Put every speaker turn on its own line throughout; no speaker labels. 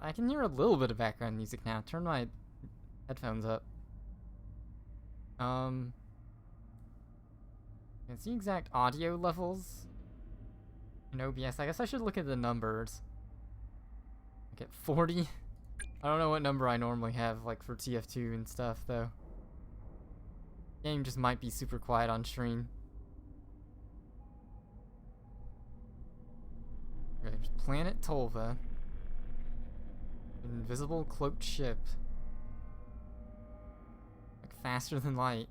I can hear a little bit of background music now. Turn my headphones up. It's the exact audio levels in OBS. I guess I should look at the numbers. I get 40. I don't know what number I normally have, like, for TF2 and stuff, though. Game just might be super quiet on stream. Okay, there's Planet Tölva. Invisible cloaked ship. Like, faster than light.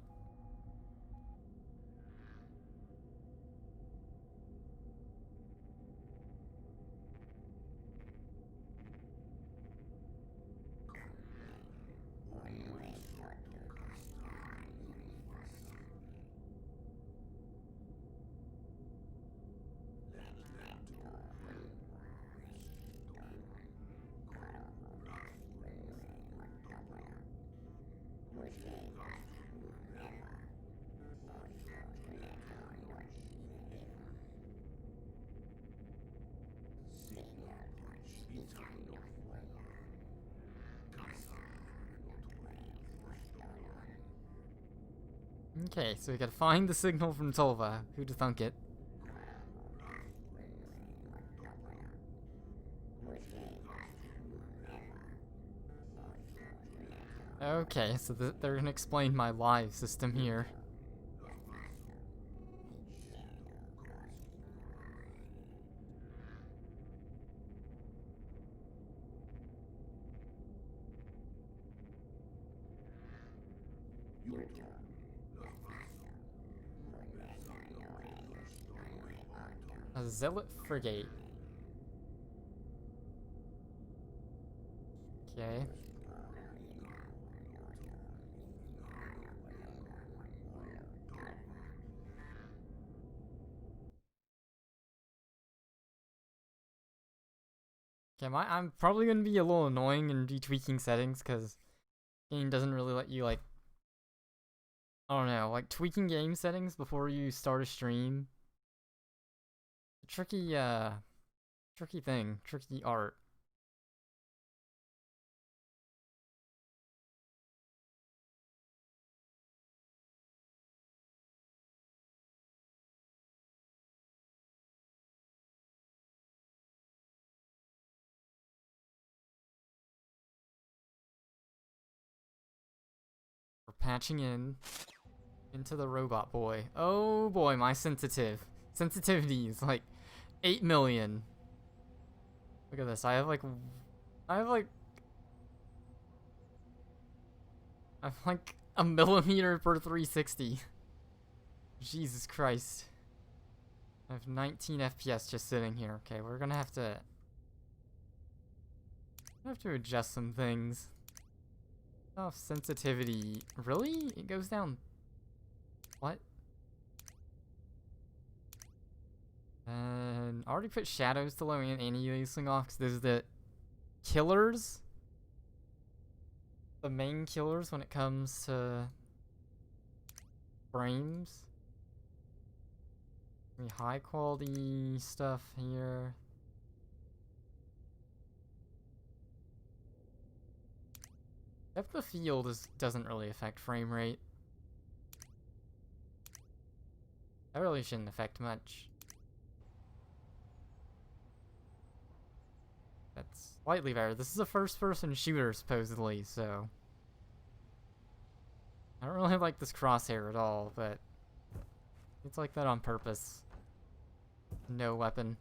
Okay, so we gotta find the signal from Tölva. Who'd thunk it? Okay, so they're gonna explain my live system here. A zealot frigate. Okay. Okay, I'm probably gonna be a little annoying and be tweaking settings because game doesn't really let you, like, I don't know, like, tweaking game settings before you start a stream. Tricky thing, tricky art. We're patching into the robot boy. Oh boy, my sensitivity is like 8 million. Look at this. I have like a millimeter per 360. Jesus Christ. I have 19 FPS just sitting here. Okay, we're gonna have to adjust some things. Oh, sensitivity. Really? It goes down. What? And I already put shadows to low and anti-aliasing off because there's the killers. The main killers when it comes to frames. Any high quality stuff here. Depth of field doesn't really affect frame rate. That really shouldn't affect much. That's slightly better. This is a first-person shooter, supposedly, so I don't really like this crosshair at all, but it's like that on purpose. No weapon.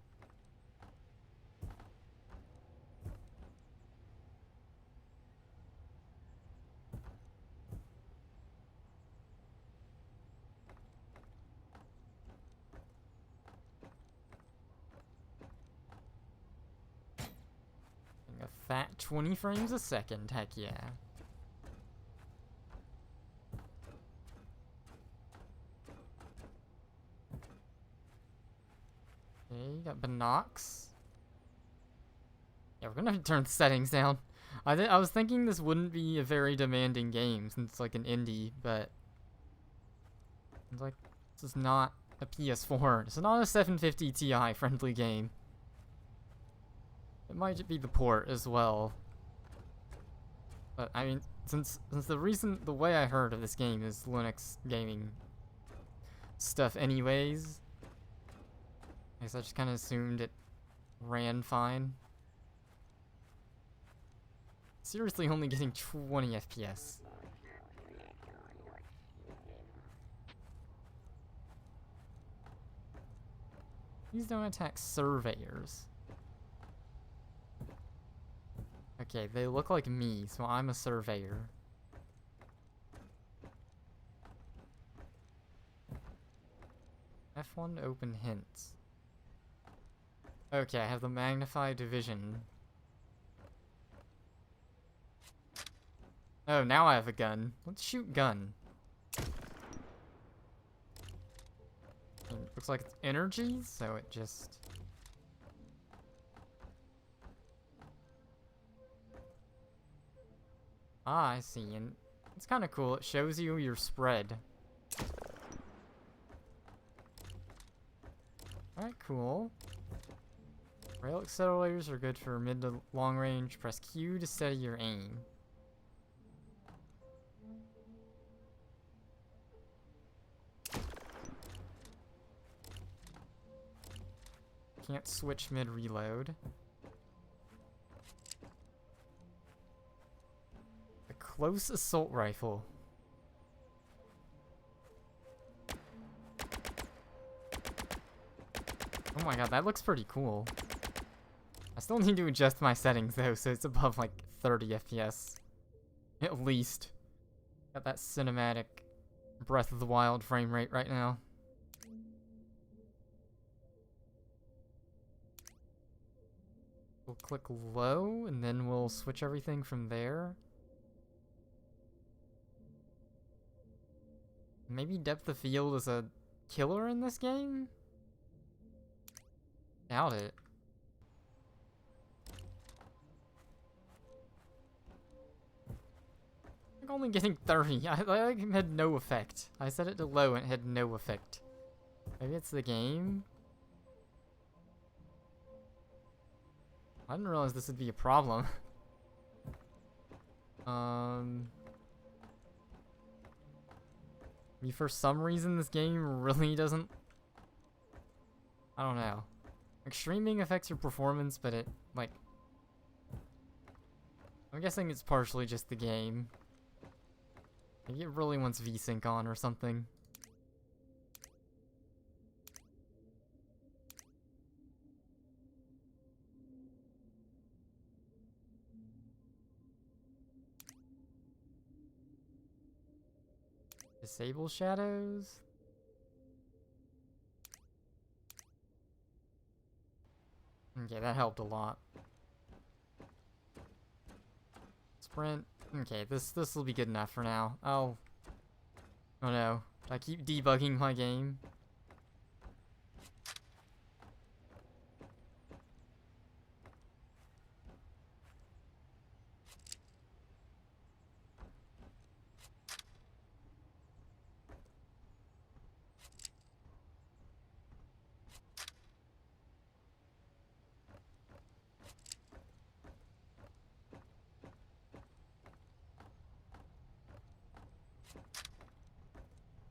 A fat 20 frames a second, heck yeah. Okay, you got Binox. Yeah, we're gonna have to turn the settings down. I was thinking this wouldn't be a very demanding game since it's like an indie, but it's like this is not a PS4. This is not a 750 Ti friendly game. It might be the port as well. But I mean, since the way I heard of this game is Linux gaming stuff anyways, I guess I just kind of assumed it ran fine. Seriously, only getting 20 FPS. Please don't attack surveyors. Okay, they look like me, so I'm a surveyor. F1 to open hints. Okay, I have the magnified vision. Oh, now I have a gun. Let's shoot gun. Looks like it's energy, so it just... Ah, I see, and it's kind of cool. It shows you your spread. Alright, cool. Rail accelerators are good for mid to long range. Press Q to steady your aim. Can't switch mid-reload. A close assault rifle. Oh my god, that looks pretty cool. I still need to adjust my settings though, so it's above like 30 FPS. At least. Got that cinematic Breath of the Wild frame rate right now. We'll click low, and then we'll switch everything from there. Maybe depth of field is a killer in this game? Doubt it. I'm only getting 30. I had no effect. I set it to low and it had no effect. Maybe it's the game? I didn't realize this would be a problem. Maybe for some reason this game really doesn't... I don't know. Like, streaming affects your performance, but it, like... I'm guessing it's partially just the game. Maybe it really wants VSync on or something. Disable shadows? Okay, that helped a lot. Sprint. Okay, this will be good enough for now. Oh no. I keep debugging my game.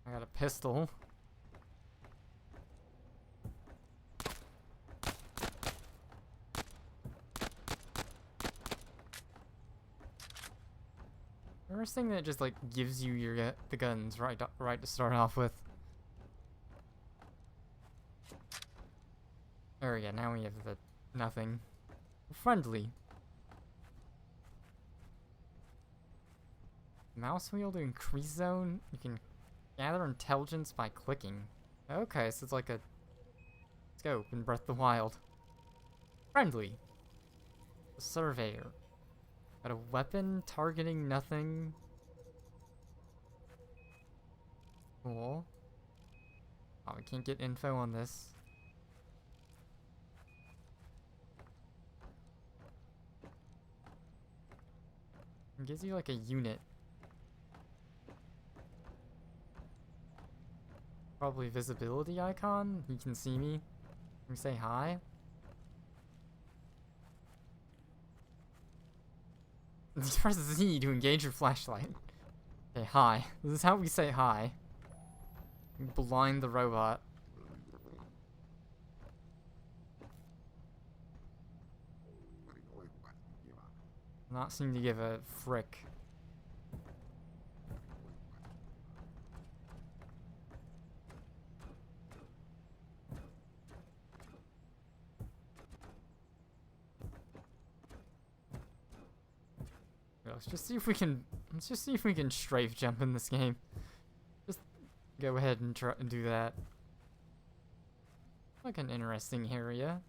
I got a pistol. Interesting that it just like gives you your the guns right to start off with. There we go. Now we have the nothing. Friendly. Mouse wheel to increase zone. You can gather intelligence by clicking. Okay, so it's like a scope in Breath of the Wild. Friendly. A surveyor. Got a weapon targeting nothing. Cool. Oh, we can't get info on this. It gives you like a unit. Probably visibility icon. You can see me. Can we say hi? Press Z to engage your flashlight. Okay, hi. This is how we say hi. Blind the robot. Not seem to give a frick. Let's just see if we can. Let's just see if we can strafe jump in this game. Just go ahead and try and do that. Like an interesting area.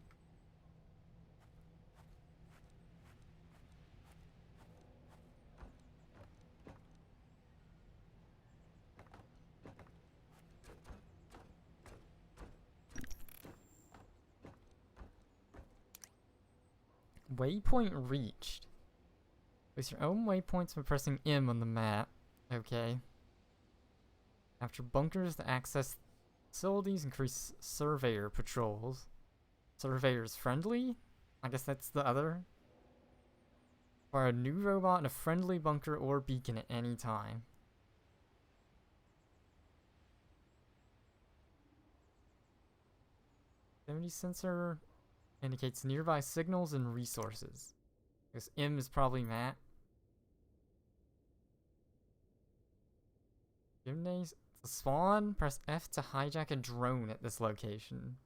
Waypoint reached. Place your own waypoints by pressing M on the map. Okay. After bunkers to access facilities, increase surveyor patrols. Surveyor's friendly? I guess that's the other. Fire a new robot in a friendly bunker or beacon at any time. Proximity sensor indicates nearby signals and resources. I guess M is probably map. Gymnase spawn. Press F to hijack a drone at this location.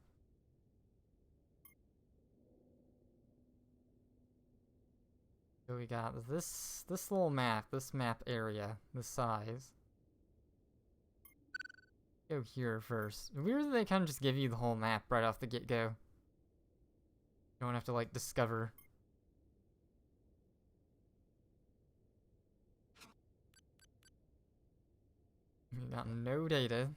So we got this little map, this map area, this size. Go here first. Weird that they kind of just give you the whole map right off the get-go. You don't have to like discover. We got no data.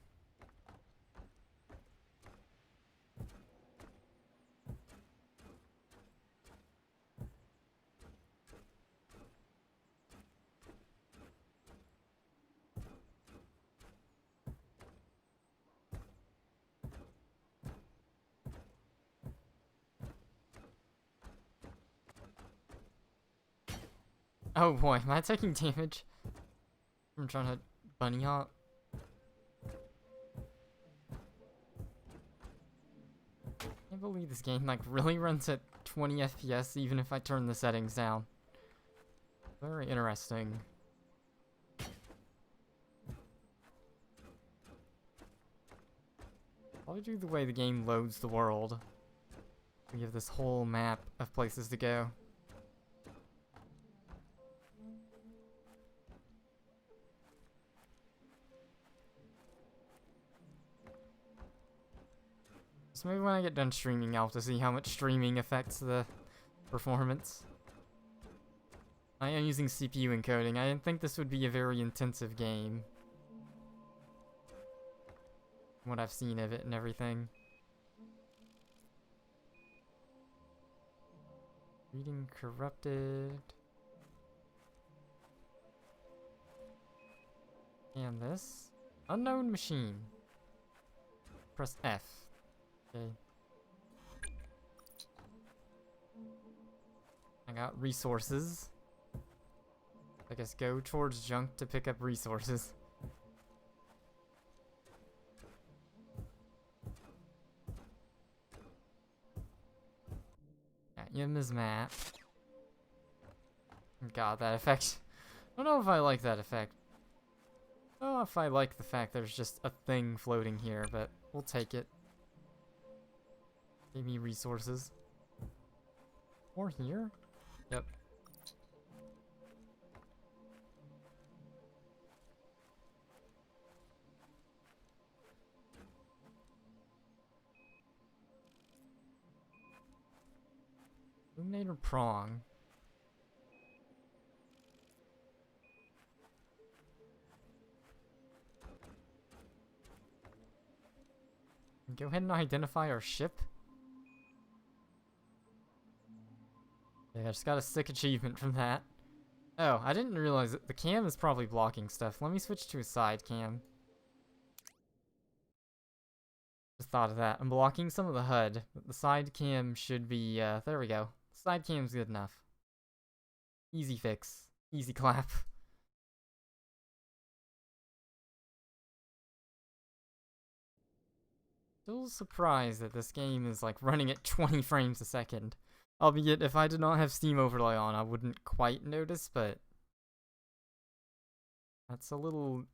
Oh boy, am I taking damage? I'm trying to bunny hop. I can't believe this game like really runs at 20 FPS even if I turn the settings down. Very interesting. Probably do the way the game loads the world. We have this whole map of places to go. So maybe when I get done streaming, I'll have to see how much streaming affects the performance. I am using CPU encoding. I didn't think this would be a very intensive game. What I've seen of it and everything. Reading corrupted. And this. Unknown machine. Press F. Okay. I got resources. I guess go towards junk to pick up resources. Yeah, M is map. God, that effect. I don't know if I like that effect. I don't know if I like the fact there's just a thing floating here, but we'll take it. Give me resources. Or here? Yep. Illuminator prong. Go ahead and identify our ship. Yeah, I just got a sick achievement from that. Oh, I didn't realize that the cam is probably blocking stuff. Let me switch to a side cam. Just thought of that. I'm blocking some of the HUD, but the side cam should be, there we go. Side cam's good enough. Easy fix. Easy clap. Still surprised that this game is like running at 20 frames a second. Albeit, if I did not have Steam Overlay on, I wouldn't quite notice, but it's a little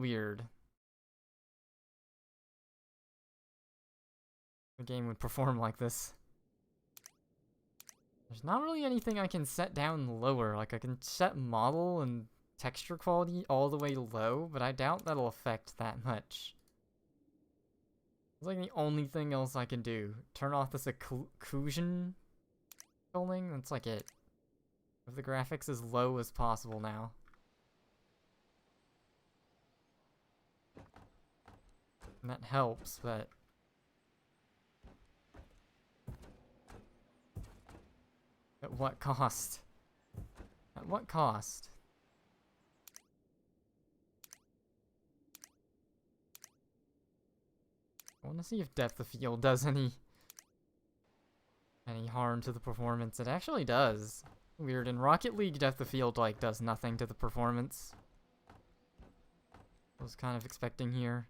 weird. The game would perform like this. There's not really anything I can set down lower. Like, I can set model and texture quality all the way low, but I doubt that'll affect that much. It's like the only thing else I can do. Turn off this occlusion scrolling, that's like it. Have the graphics as low as possible now. And that helps, but at what cost? At what cost? I want to see if depth of field does any harm to the performance. It actually does. Weird. In Rocket League, depth of field like does nothing to the performance. I was kind of expecting here.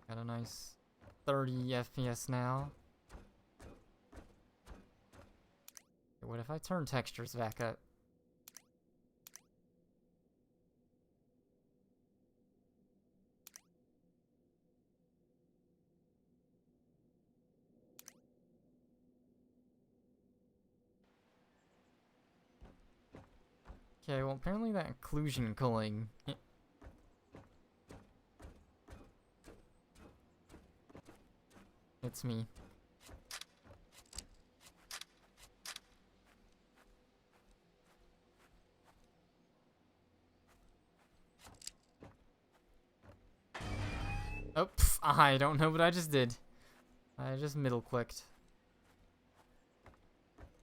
Got a nice 30 FPS now. What if I turn textures back up? Okay, well apparently that occlusion culling. It's me. Oh, I don't know what I just did. I just middle clicked.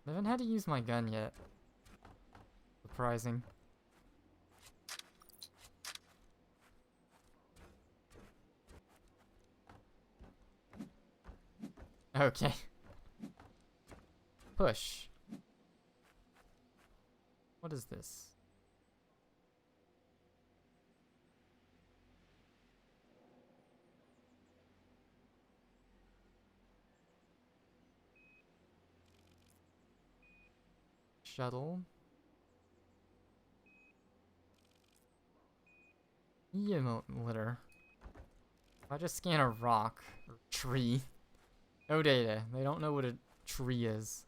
I haven't had to use my gun yet. Surprising. Okay. Push. What is this? Shuttle. Emote litter. If I just scan a rock or tree. No data. They don't know what a tree is.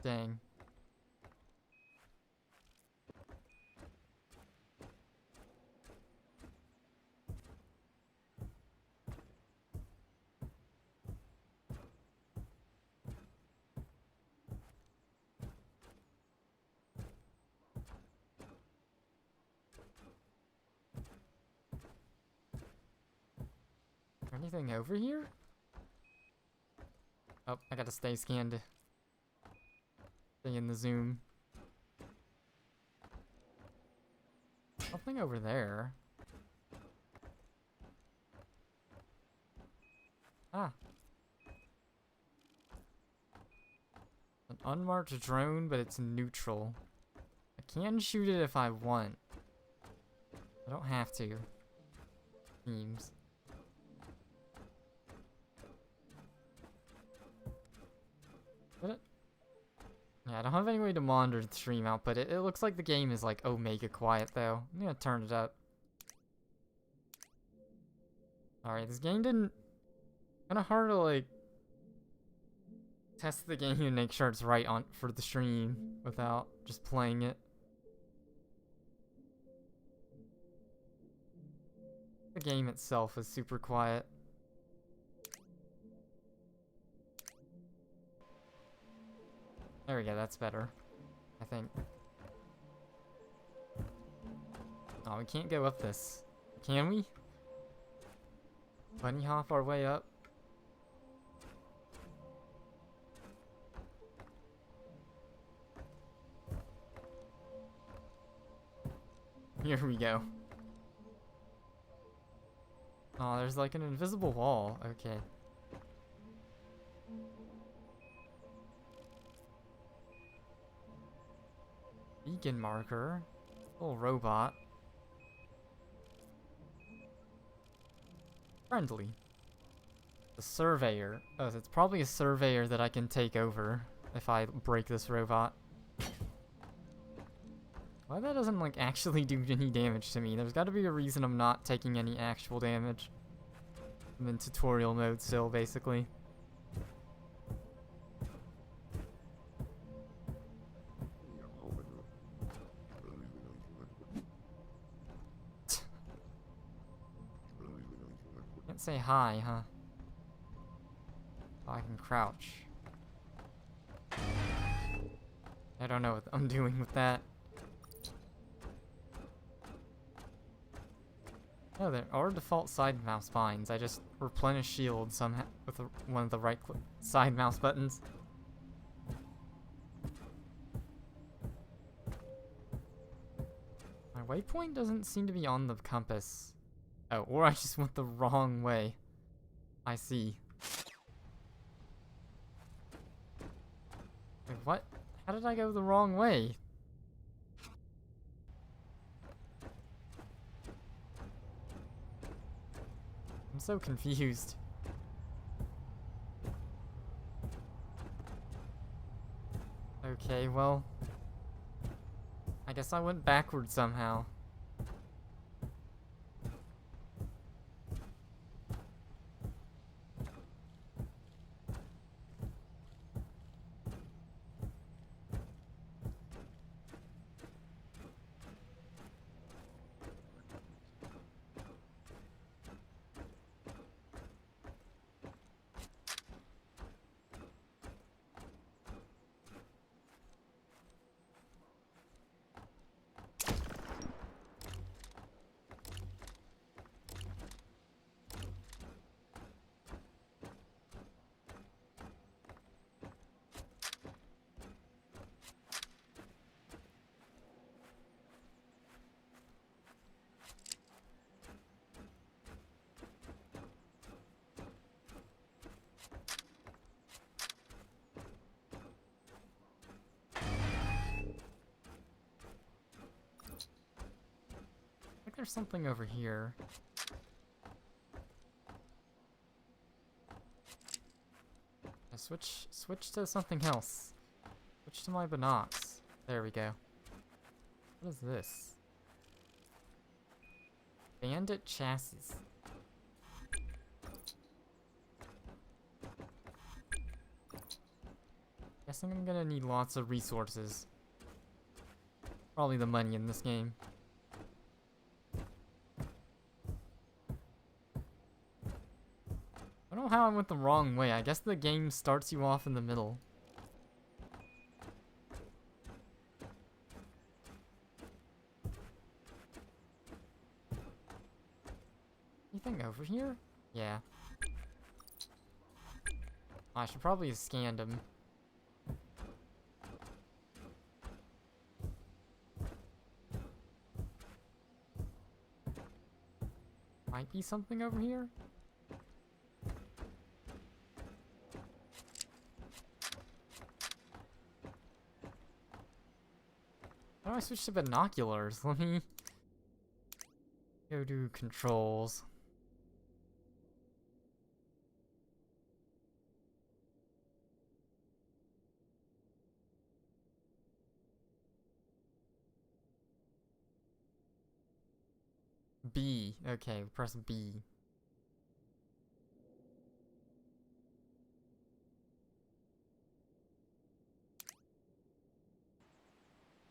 Dang. Anything over here? Oh, I gotta stay scanned. Stay in the zoom. Something over there. Ah. An unmarked drone, but it's neutral. I can shoot it if I want. I don't have to. Seems. Yeah, I don't have any way to monitor the stream output. It looks like the game is like omega quiet though. I'm gonna turn it up. Alright, this game didn't... Kinda hard to like... test the game and make sure it's right on for the stream without just playing it. The game itself is super quiet. There we go, that's better. I think. Oh, we can't go up this. Can we? Bunny hop our way up? Here we go. Oh, there's like an invisible wall. Okay. Beacon marker. Little robot. Friendly. The surveyor. Oh, so it's probably a surveyor that I can take over if I break this robot. Why that doesn't like actually do any damage to me? There's got to be a reason I'm not taking any actual damage. I'm in tutorial mode still, basically. Can't say hi, huh? Oh, I can crouch. I don't know what I'm doing with that. Oh, there are default side mouse binds. I just replenish shield somehow with one of the right side mouse buttons. My waypoint doesn't seem to be on the compass. Oh, or I just went the wrong way. I see. Wait, what? How did I go the wrong way? I'm so confused. Okay, well, I guess I went backwards somehow. There's something over here. Switch to something else. Switch to my binocs. There we go. What is this? Bandit chassis. Guessing I'm gonna need lots of resources. Probably the money in this game. I don't know how I went the wrong way. I guess the game starts you off in the middle. Anything over here? Yeah. I should probably have scanned him. Might be something over here? How do I switch to binoculars? Let me go do controls. B. Okay, press B.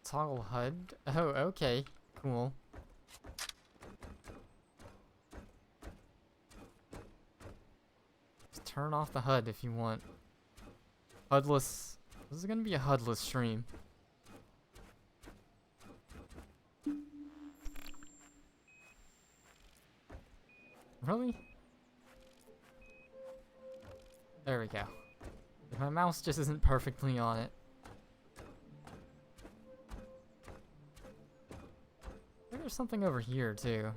Toggle HUD? Oh, okay. Cool. Just turn off the HUD if you want. HUDless. This is gonna be a HUDless stream. Really? There we go. My mouse just isn't perfectly on it. I think there's something over here too.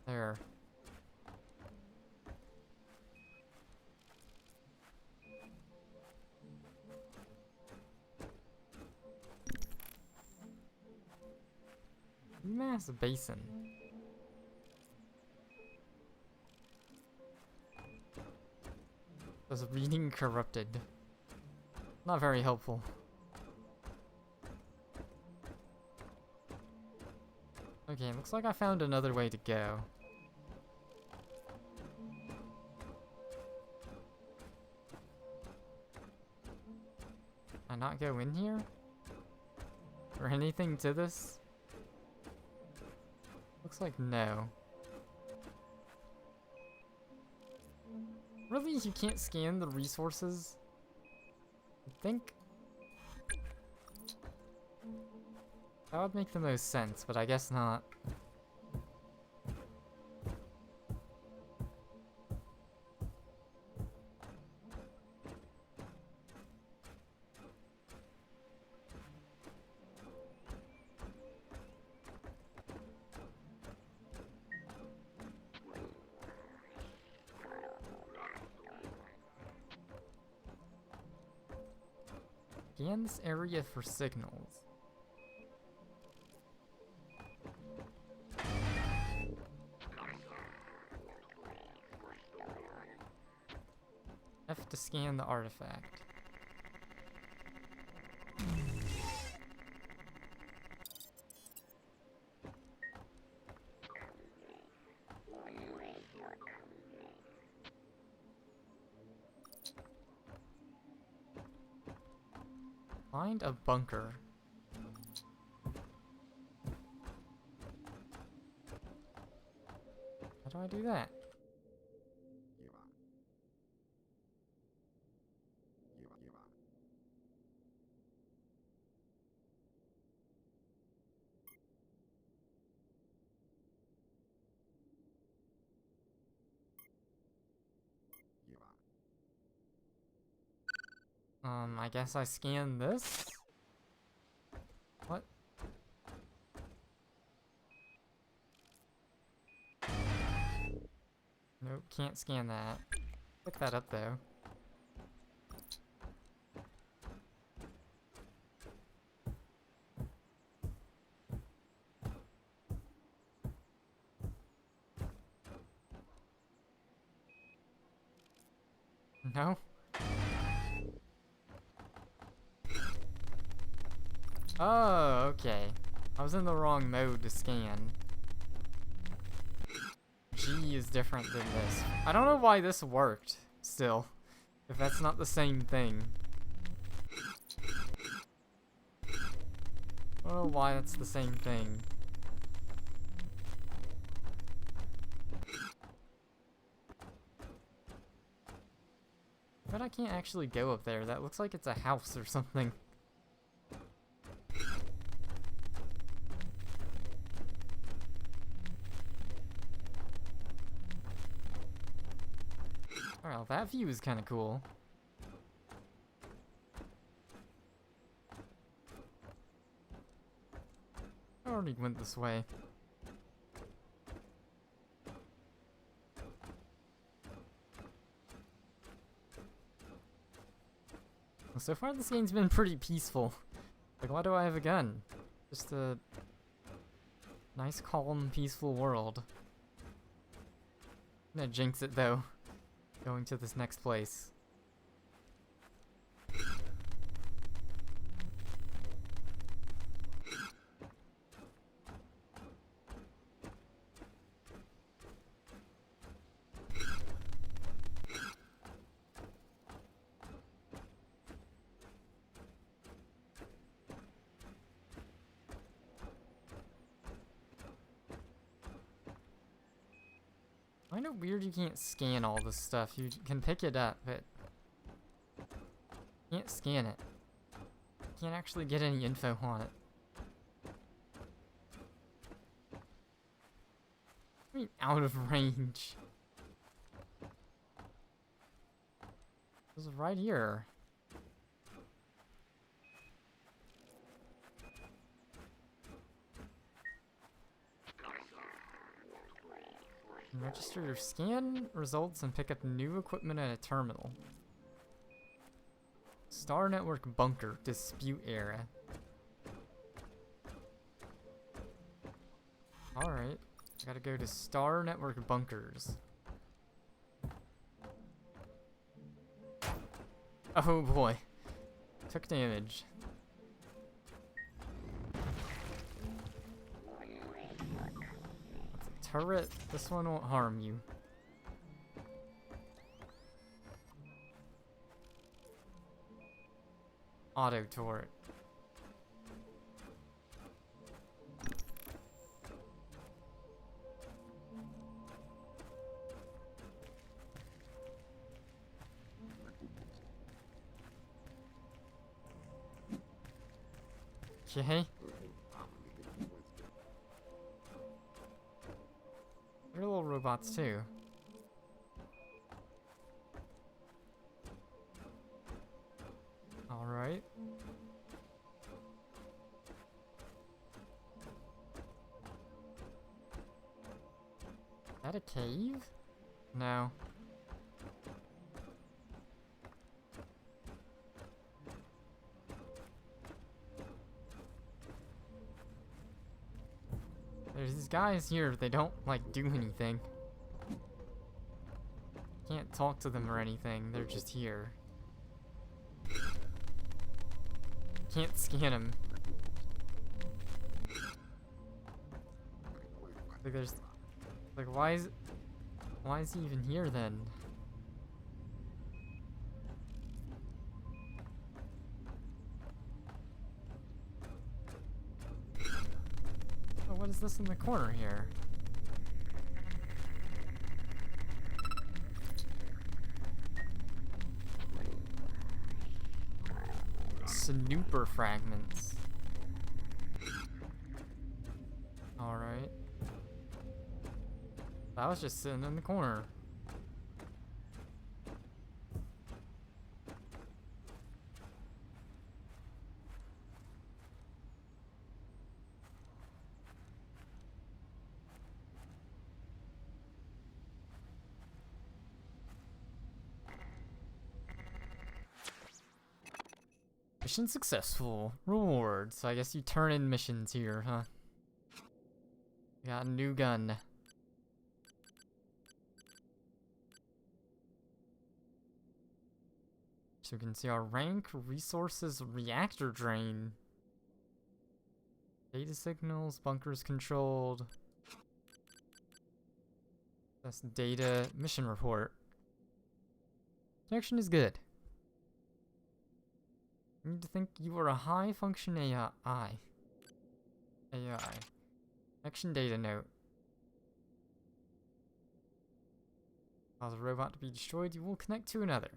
There. UMass Basin. Was reading corrupted. Not very helpful. Okay, looks like I found another way to go. Can I not go in here? Or anything to this? Looks like no. Really? You can't scan the resources? I think that would make the most sense, but I guess not. Scan this area for signals. F to scan the artifact. Find a bunker. How do I do that? I guess I scan this? What? Nope, can't scan that. Look that up though. No? Oh, okay. I was in the wrong mode to scan. G is different than this. I don't know why this worked, still. If that's not the same thing. I don't know why it's the same thing. But I can't actually go up there. That looks like it's a house or something. Well, that view is kind of cool. I already went this way. Well, so far this game's been pretty peaceful. Like, why do I have a gun? Just a nice, calm, peaceful world. I'm gonna jinx it though. Going to this next place. I know weird you can't scan all this stuff. You can pick it up, but you can't scan it. You can't actually get any info on it. I mean, out of range. This is right here. Register your scan results and pick up new equipment at a terminal. Star Network Bunker, Dispute Era. Alright. I gotta go to Star Network bunkers. Oh boy. Took damage. That's a turret. This one won't harm you. Auto turret. Okay. They're little robots too. Alright. Is that a cave? No. There's these guys here, they don't, like, do anything. Can't talk to them or anything, they're just here. Can't scan them. Like, there's... Like, why is he even here, then? Oh, what is this in the corner here? Snooper fragments. Alright. That was just sitting in the corner. Mission successful. Rewards. So I guess you turn in missions here, huh? Got a new gun. So we can see our rank, resources, reactor drain. Data signals, bunkers controlled. That's data, mission report. Connection is good. I need to think you are a high function AI. Connection data note. Cause a robot to be destroyed, you will connect to another.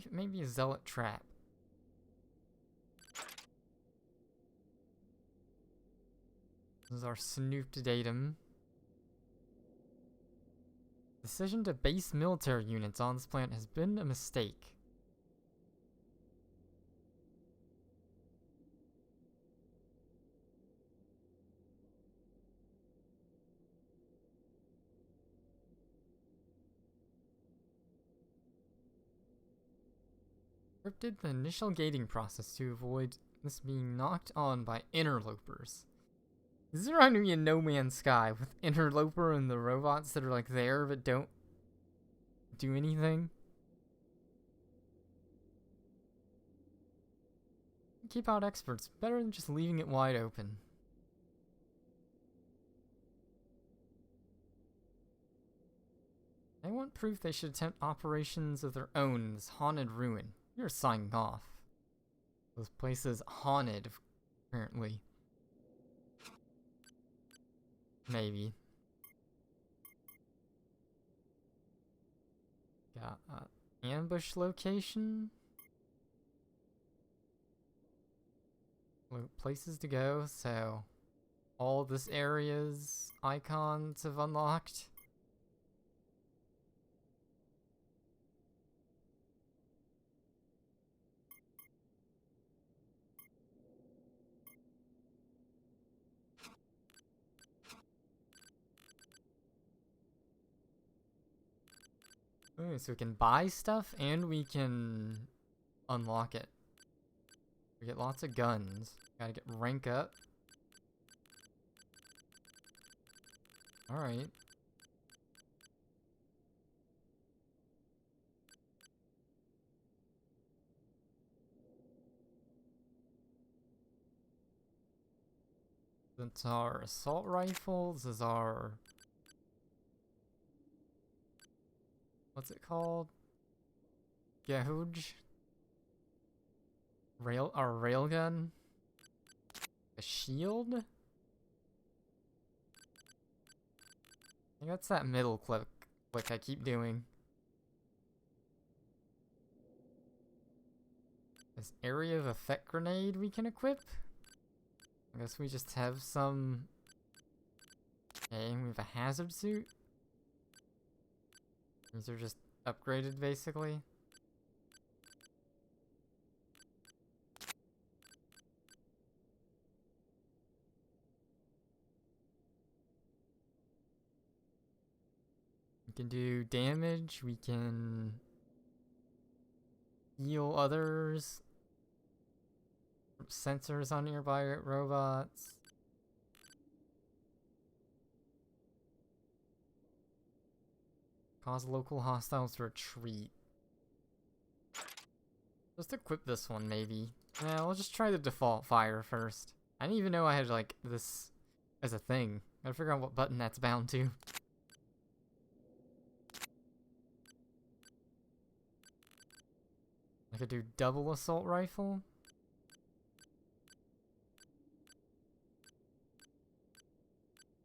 Maybe a zealot trap. This is our snooped datum. Decision to base military units on this planet has been a mistake. Scripted the initial gating process to avoid this being knocked on by interlopers. Is there going to be a No Man's Sky with interloper and the robots that are like there but don't do anything? Keep out experts, better than just leaving it wide open. They want proof they should attempt operations of their own in this haunted ruin. You're signing off. This place is haunted, apparently. Maybe. Got ambush location. Places to go, so all this area's icons have unlocked. Okay, so we can buy stuff and we can unlock it. We get lots of guns. Gotta get rank up. Alright. That's our assault rifles. This is our... What's it called? Gouge? Our railgun? A shield? I think that's that middle click I keep doing. This area of effect grenade we can equip? I guess we just have some... Okay, we have a hazard suit. These are just upgraded, basically. We can do damage, we can heal others. Sensors on nearby robots. Cause local hostiles to retreat. Just equip this one, maybe. Yeah, we'll just try the default fire first. I didn't even know I had, like, this as a thing. Gotta figure out what button that's bound to. I could do double assault rifle.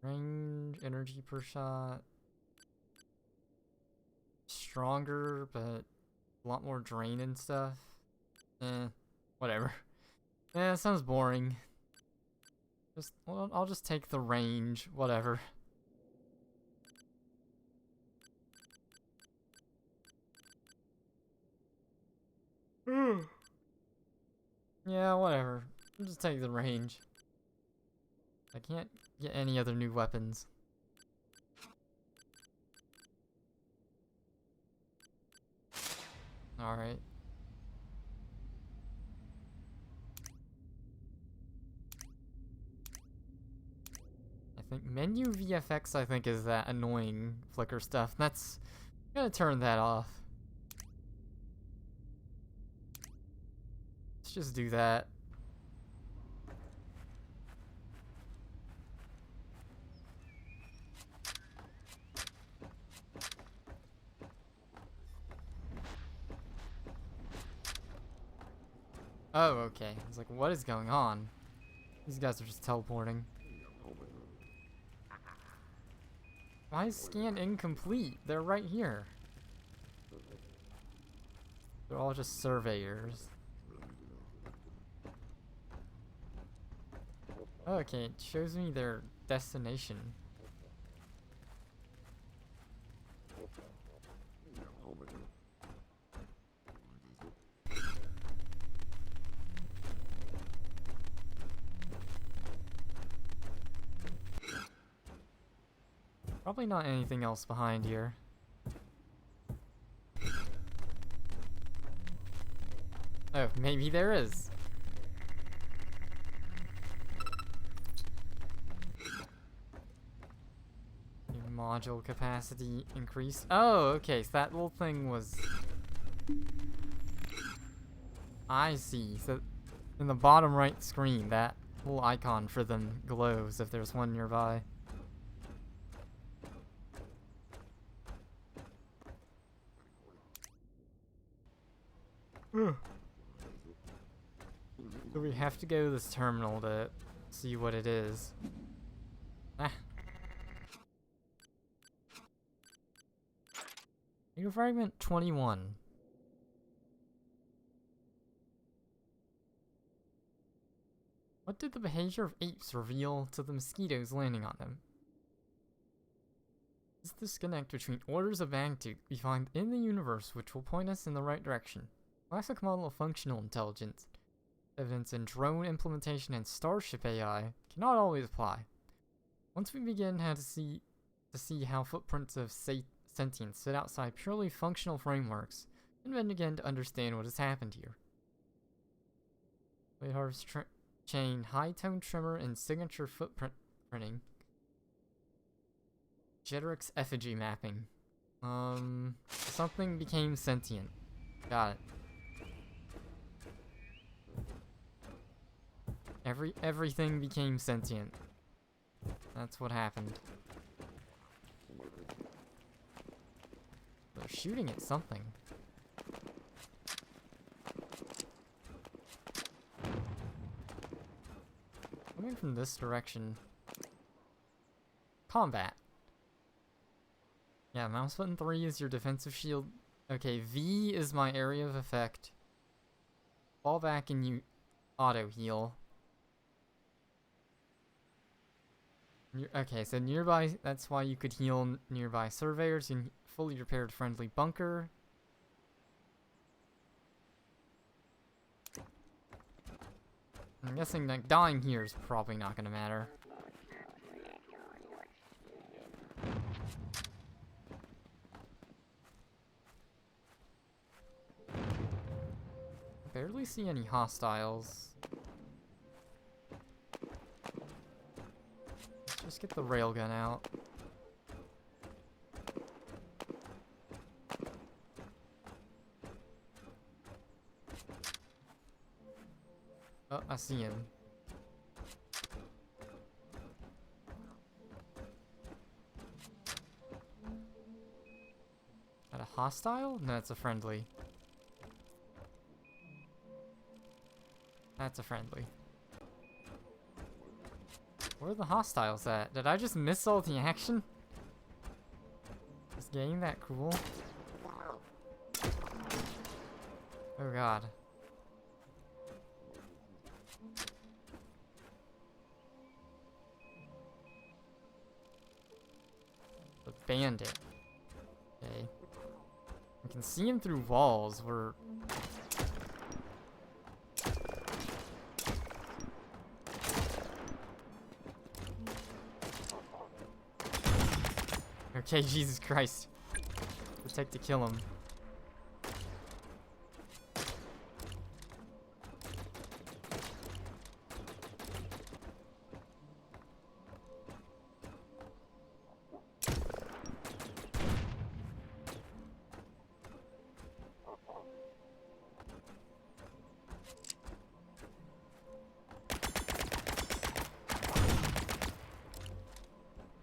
Range, energy per shot. Stronger, but a lot more drain and stuff. Whatever. Yeah, that sounds boring. Well, I'll just take the range, whatever. Yeah, whatever. I'll just take the range. I can't get any other new weapons. Alright. I think menu VFX, I think, is that annoying flicker stuff. That's... I'm gonna turn that off. Let's just do that. Oh, okay. I was like, what is going on? These guys are just teleporting. Why is scan incomplete? They're right here. They're all just surveyors. Okay, it shows me their destination. Probably not anything else behind here. Oh, maybe there is. Module capacity increased. Oh, okay, so that little thing was... I see. So, in the bottom right screen, that little icon for them glows if there's one nearby. So we have to go to this terminal to see what it is. Ah. New fragment 21. What did the behavior of apes reveal to the mosquitoes landing on them? This disconnect between orders of magnitude we find in the universe which will point us in the right direction. Classic model of functional intelligence, evidence in drone implementation and starship AI, cannot always apply. Once we begin to see how footprints of sentience sit outside purely functional frameworks, and then begin to understand what has happened here. Blade harvest chain, high-tone trimmer, and signature footprint printing. Jeteric's effigy mapping. Something became sentient. Got it. Everything became sentient. That's what happened. They're shooting at something. Coming from this direction. Combat. Yeah, mouse button 3 is your defensive shield. Okay, V is my area of effect. Fall back and you auto heal. Okay, so nearby, that's why you could heal nearby surveyors in fully repaired friendly bunker. I'm guessing that dying here is probably not gonna matter. Barely see any hostiles. Just get the railgun out. Oh, I see him. That a hostile? No, it's a friendly. That's a friendly. Where are the hostiles at? Did I just miss all the action? Is getting that cool? Oh god. The bandit. Okay. I can see him through walls. We're... Okay, Jesus Christ. It'll take to kill him.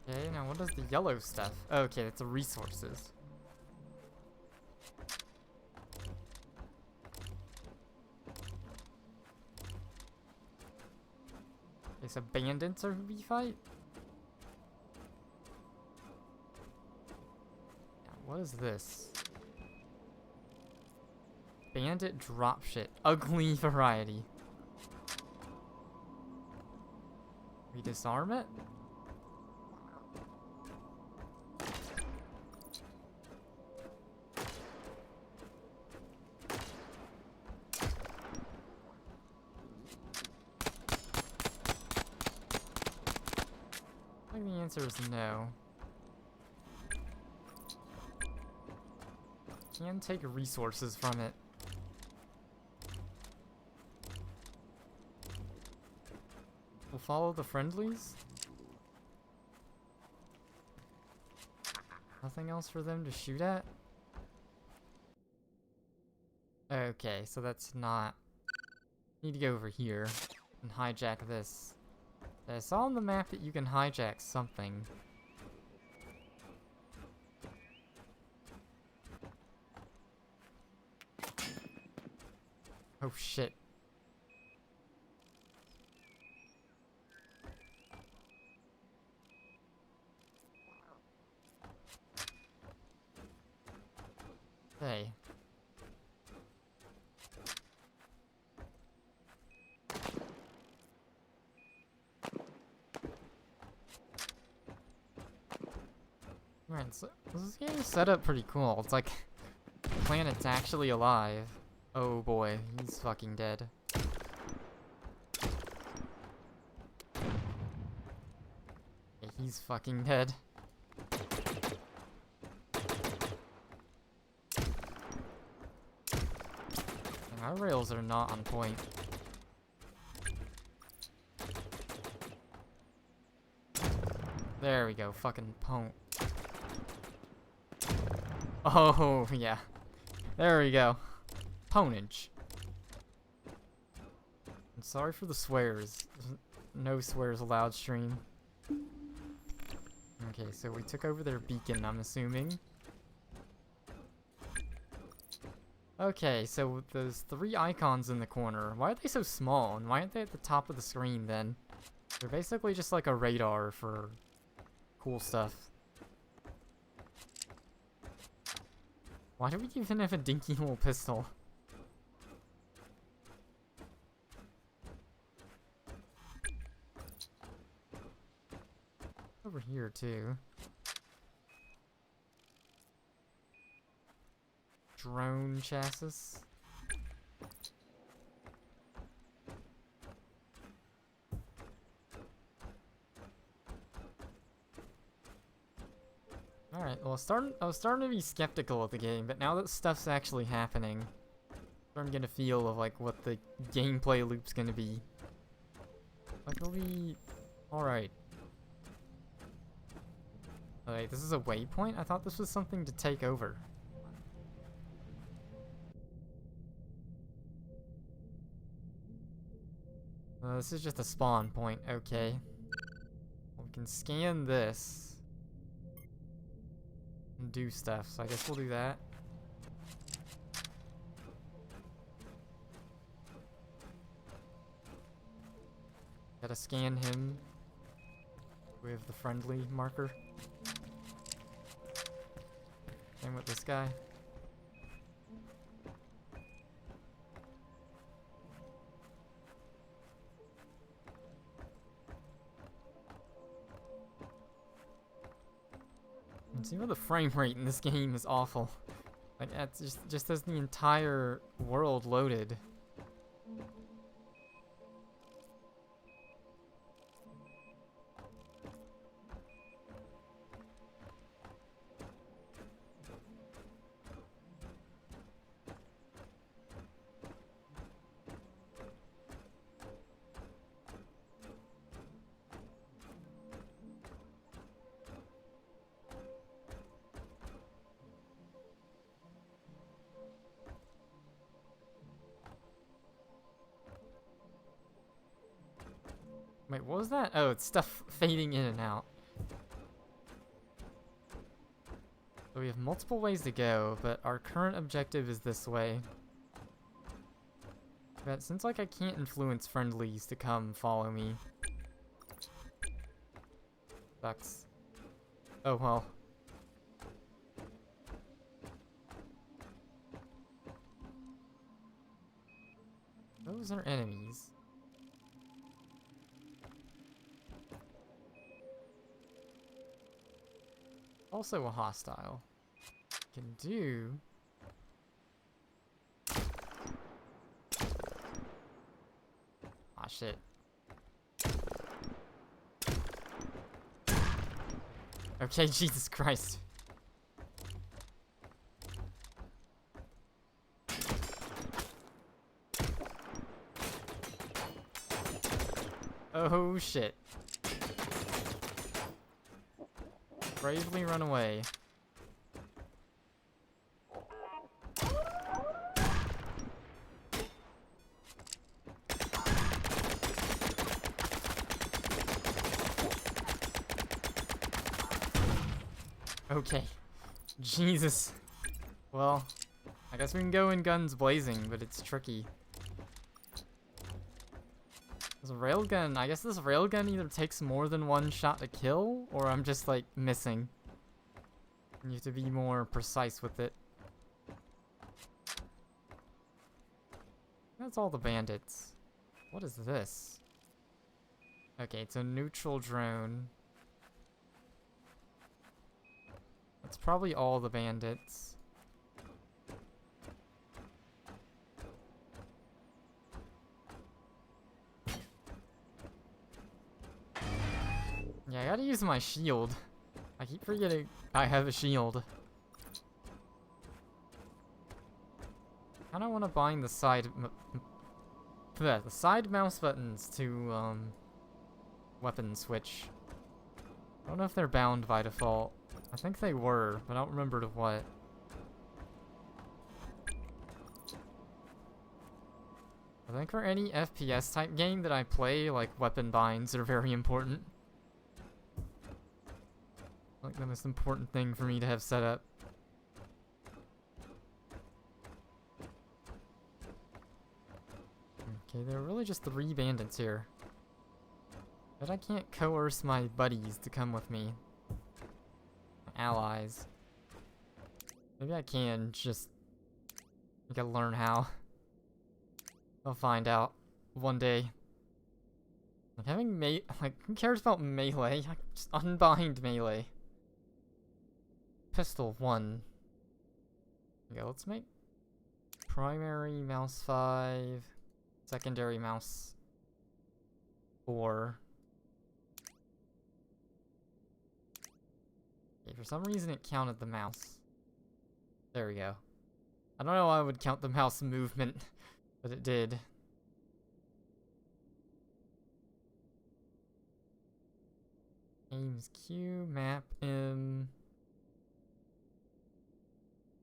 Okay, now what does the yellow stuff? Okay, that's the resources. Okay, so bandits are who we fight? Now, what is this? Bandit dropship. Ugly variety. We disarm it? I think the answer is no. Can take resources from it. We'll follow the friendlies. Nothing else for them to shoot at? Okay, so that's not... Need to go over here and hijack this. I saw on the map that you can hijack something. Oh shit. Hey. Man, so this game is set up pretty cool. It's like the planet's actually alive. Oh boy, he's fucking dead. Okay, he's fucking dead. My rails are not on point. There we go, fucking pwn. Oh, yeah. There we go. Ponage. I'm sorry for the swears. No swears allowed stream. Okay, so we took over their beacon, I'm assuming. Okay, so those 3 icons in the corner, why are they so small? And why aren't they at the top of the screen then? They're basically just like a radar for cool stuff. Why do we even have a dinky little pistol? Over here too. Drone chassis. Alright, well I was starting to be skeptical of the game, but now that stuff's actually happening, I'm starting to get a feel of like what the gameplay loop's gonna be. Like, it'll be alright. Wait, this is a waypoint? I thought this was something to take over. This is just a spawn point, okay. Well, we can scan this and do stuff, so I guess we'll do that. Gotta scan him with the friendly marker. Same with this guy. And see what the frame rate in this game is awful. Like that's just as the entire world loaded. Wait, what was that? Oh, it's stuff fading in and out. So we have multiple ways to go, but our current objective is this way. But since like I can't influence friendlies to come follow me. Sucks. Oh well. Those are enemies. Also a hostile. Can do. Ah, shit. Okay, Jesus Christ. Oh shit. Bravely run away. Okay. Jesus. Well, I guess we can go in guns blazing, but it's tricky. This railgun, I guess this railgun either takes more than one shot to kill, or I'm just like missing. You have to be more precise with it. That's all the bandits. What is this? Okay, it's a neutral drone. That's probably all the bandits. Yeah, I gotta use my shield. I keep forgetting I have a shield. kinda wanna bind the side the side mouse buttons to weapon switch. I don't know if they're bound by default. I think they were, but I don't remember to what. I think for any FPS type game that I play, like, weapon binds are very important. Like the most important thing for me to have set up. Okay, there are really just 3 bandits here. But I can't coerce my buddies to come with me. My allies. Maybe I can, just... I gotta learn how. I'll find out one day. Like having like, who cares about melee? Just unbind melee. Pistol 1. Okay, let's make primary mouse 5, secondary mouse 4. Okay, for some reason it counted the mouse. There we go. I don't know why I would count the mouse movement, but it did. Aims Q, map M.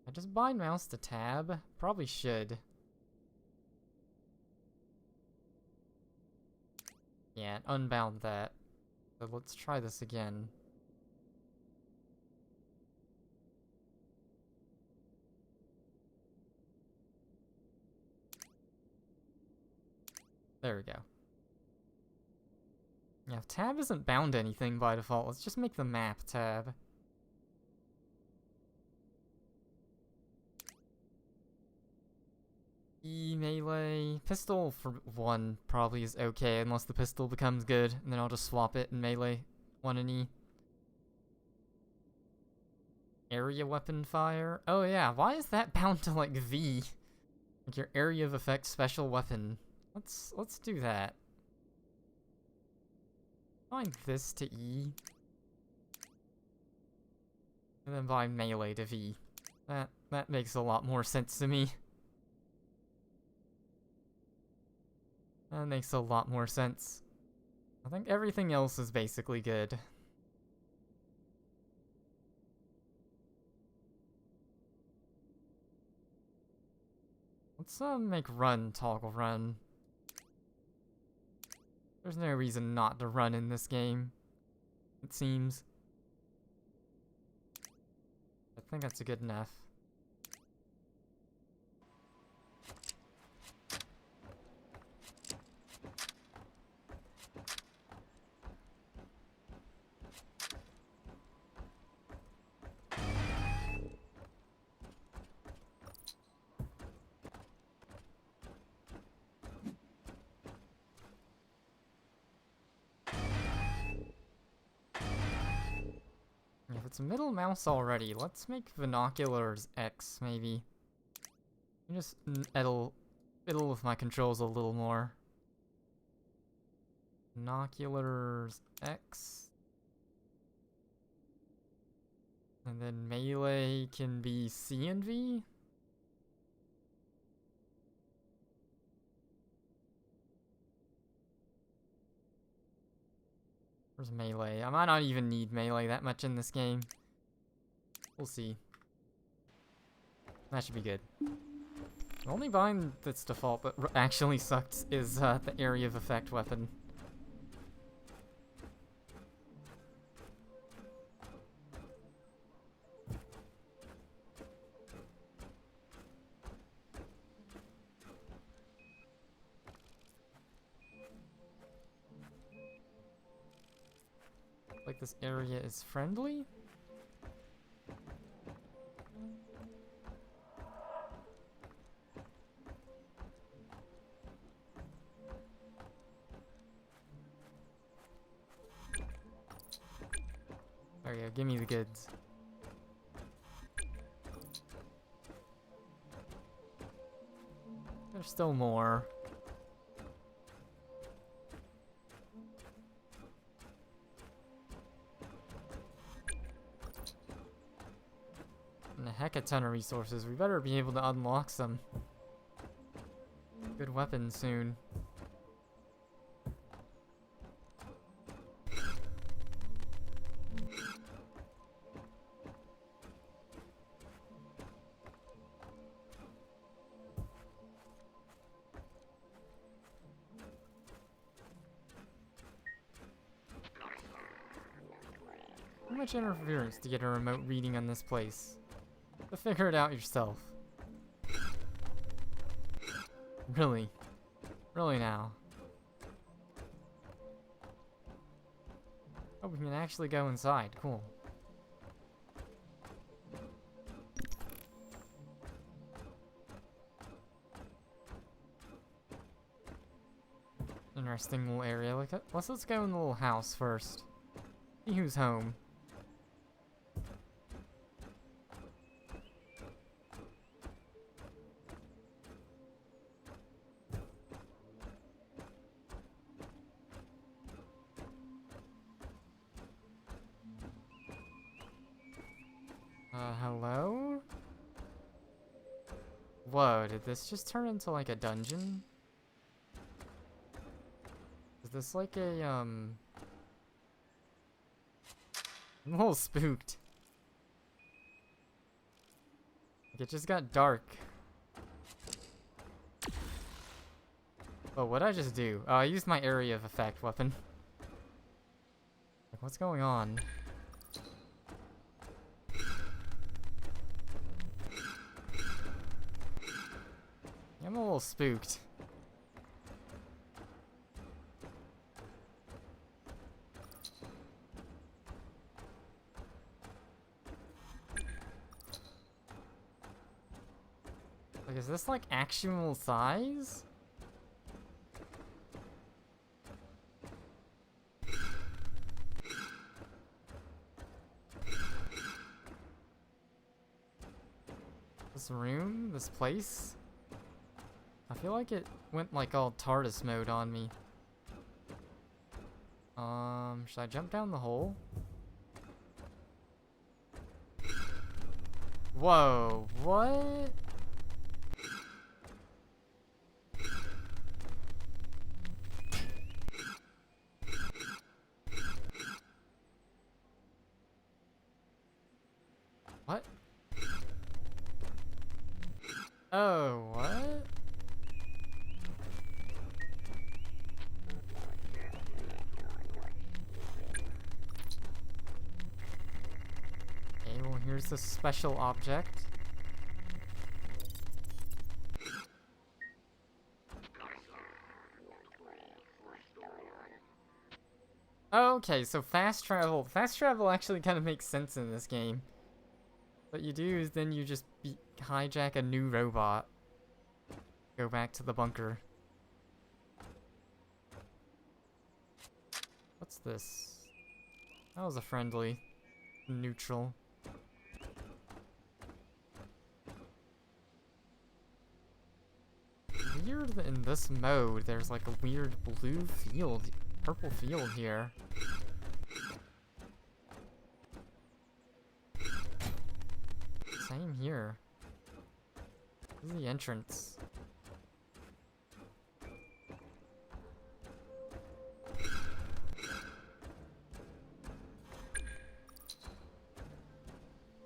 I just bind mouse to tab? Probably should. Yeah, it unbound that. So let's try this again. There we go. Yeah, if tab isn't bound to anything by default, let's just make the map tab. E melee. Pistol for 1 probably is okay, unless the pistol becomes good, and then I'll just swap it in melee. 1 and E. Area weapon fire. Oh yeah, why is that bound to like V? Like your area of effect special weapon. Let's do that. Bind this to E. And then bind melee to V. That makes a lot more sense to me. That makes a lot more sense. I think everything else is basically good. Let's make run toggle run. There's no reason not to run in this game, it seems. I think that's good enough. If it's middle mouse already, let's make binoculars X, maybe. Just fiddle with my controls a little more. Binoculars X. And then melee can be C and V? Where's melee? I might not even need melee that much in this game. We'll see. That should be good. The only bind that's default that actually sucks is the area of effect weapon. Like this area is friendly? There you go, give me the goods. There's still more. And a heck a ton of resources. We better be able to unlock some. Good weapon soon. How much interference to get a remote reading on this place? To figure it out yourself. Really? Really now? Oh, we can actually go inside. Cool. Interesting little area. Let's go in the little house first. See who's home. Hello? Whoa, did this just turn into like a dungeon? Is this like a, I'm a little spooked. Like, it just got dark. Oh, what'd I just do? Oh, I used my area of effect weapon. Like, what's going on? I'm a little spooked. Like, is this like actual size? This room? This place? I feel like it went like all TARDIS mode on me. Should I jump down the hole? Whoa, what? What? Oh, what? Okay, well, here's the special object. Okay, so fast travel. Fast travel actually kind of makes sense in this game. What you do is then you just hijack a new robot. Go back to the bunker. What's this? That was a friendly. Neutral. Weird that in this mode there's like a weird blue field, purple field here. Same here. This is the entrance.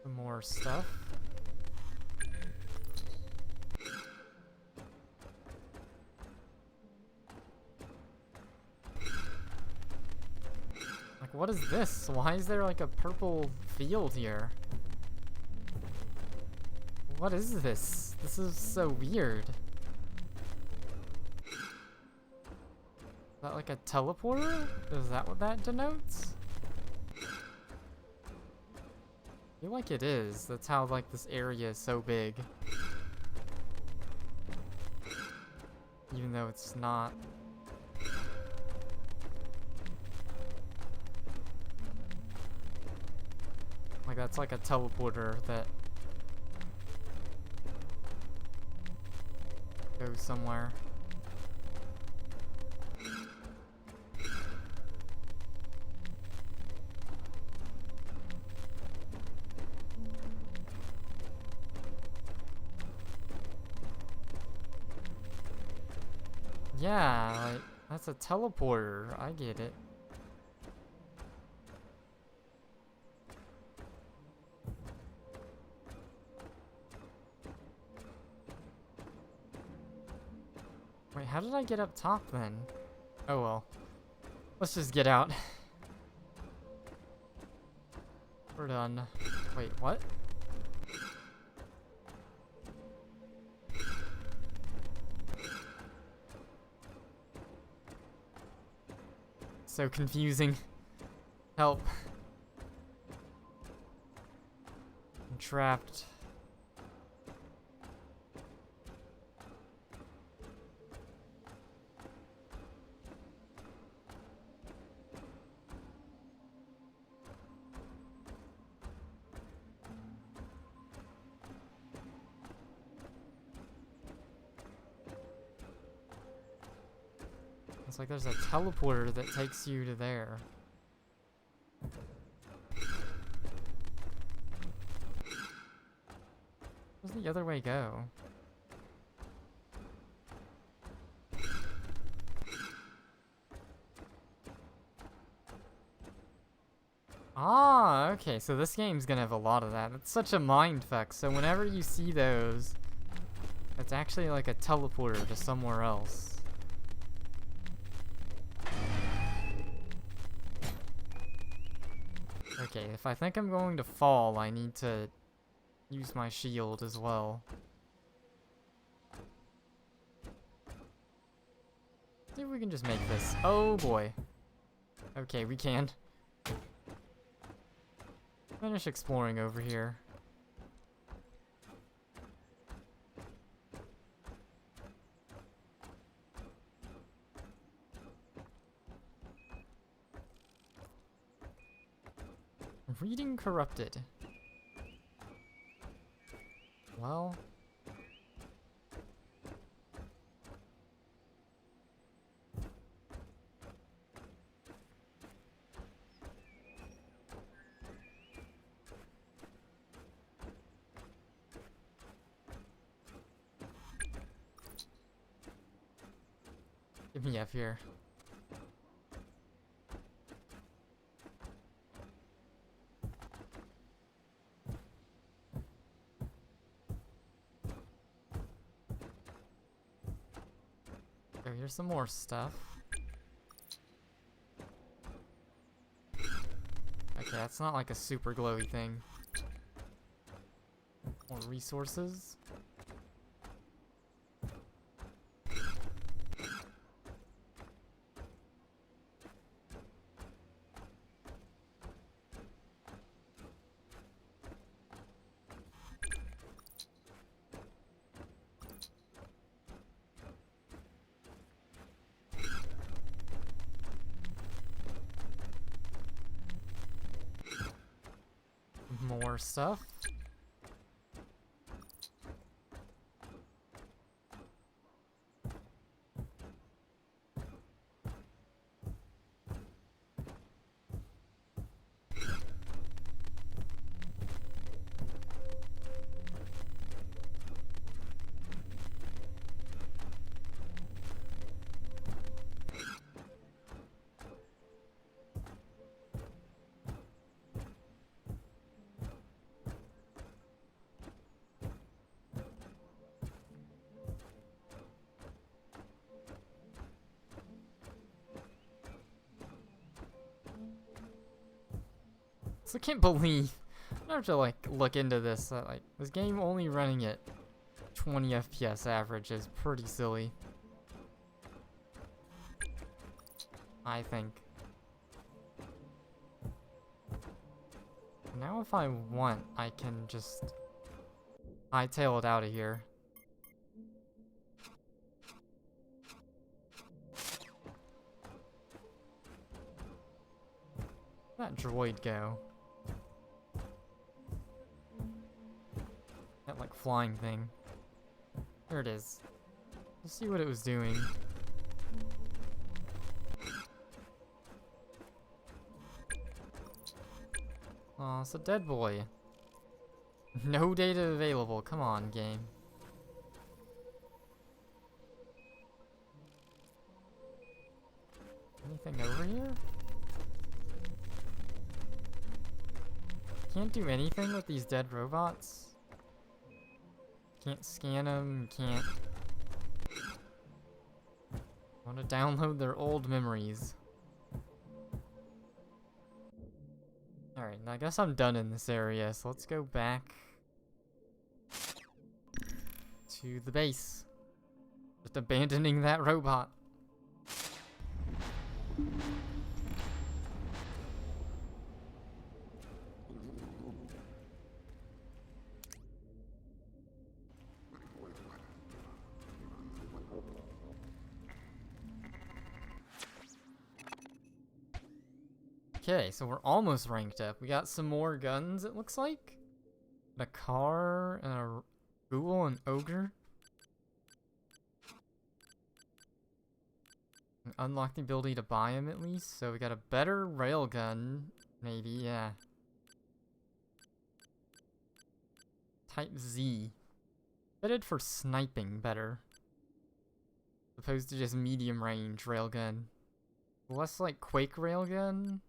Some more stuff. Like, what is this? Why is there like a purple field here? What is this? This is so weird. Is that like a teleporter? Is that what that denotes? I feel like it is. That's how like this area is so big. Even though it's not. Like that's like a teleporter that goes somewhere. Yeah, like, that's a teleporter. I get it. Wait, how did I get up top then? Oh well. Let's just get out. We're done. Wait, what? So confusing. Help. I'm trapped. It's like there's a teleporter that takes you to there. Where's the other way go? Ah, okay, so this game's gonna have a lot of that. It's such a mindfuck, so whenever you see those, it's actually like a teleporter to somewhere else. Okay, if I think I'm going to fall, I need to use my shield as well. See if we can just make this. Oh boy. Okay, we can. Finish exploring over here. Reading corrupted. Well. Get me up here. Oh, here's some more stuff. Okay, that's not like a super glowy thing. More resources. More stuff. So I can't believe I have to like look into this. Like this game only running at 20 FPS average is pretty silly. I think. Now if I want, I can just hightail it out of here. Where'd that droid go? That like flying thing. There it is. Let's see what it was doing. Aw, it's a dead boy. No data available. Come on, game. Anything over here? Can't do anything with these dead robots. Can't scan them, can't... Want to download their old memories. Alright, I guess I'm done in this area, so let's go back to the base. Just abandoning that robot. Okay, so we're almost ranked up. We got some more guns, it looks like. A car, and a ghoul, and ogre. Unlock the ability to buy him at least, so we got a better railgun, maybe, yeah. Type Z. Fitted for sniping better. Opposed to just medium range railgun. Less like Quake railgun.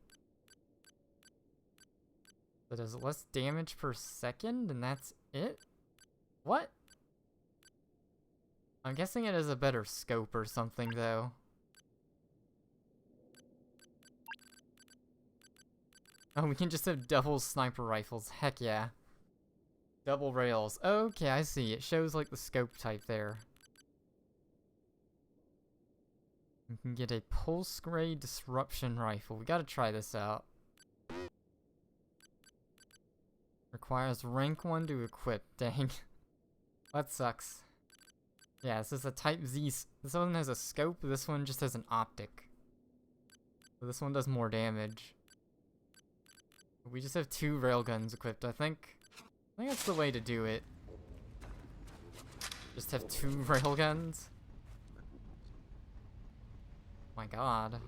That does less damage per second, and that's it? What? I'm guessing it has a better scope or something, though. Oh, we can just have double sniper rifles. Heck yeah. Double rails. Okay, I see. It shows, like, the scope type there. We can get a pulse ray disruption rifle. We gotta try this out. Requires rank 1 to equip. Dang. That sucks. Yeah, this is a Type Z. This one has a scope, this one just has an optic. So this one does more damage. We just have 2 railguns equipped, I think that's the way to do it. Just have 2 railguns. My god.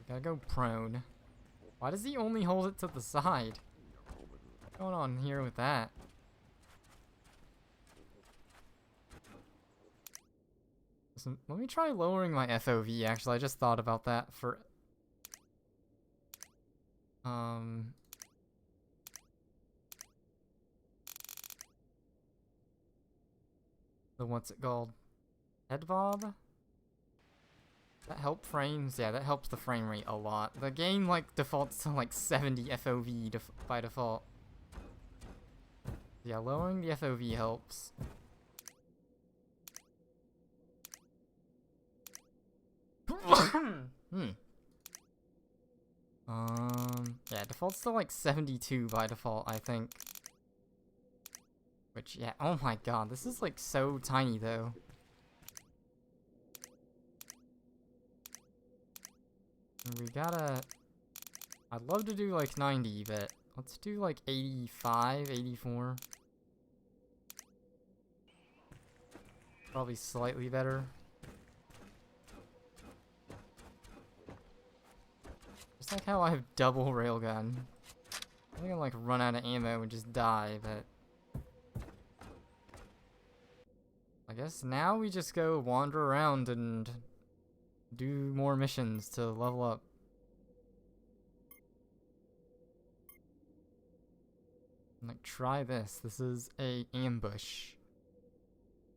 Gotta go prone. Why does he only hold it to the side? What's going on here with that? Listen, let me try lowering my FOV, actually. I just thought about that for... The what's it called? Head bob? That help frames? Yeah, that helps the frame rate a lot. The game, like, defaults to, like, 70 FOV by default. Yeah, lowering the FOV helps. Yeah, it defaults to, like, 72 by default, I think. Which, yeah, oh my god, this is, like, so tiny, though. We gotta... I'd love to do like 90, but let's do like 85, 84. Probably slightly better. Just like how I have double railgun. I think I'll like run out of ammo and just die, but... I guess now we just go wander around and do more missions to level up. And like, try this. This is a ambush.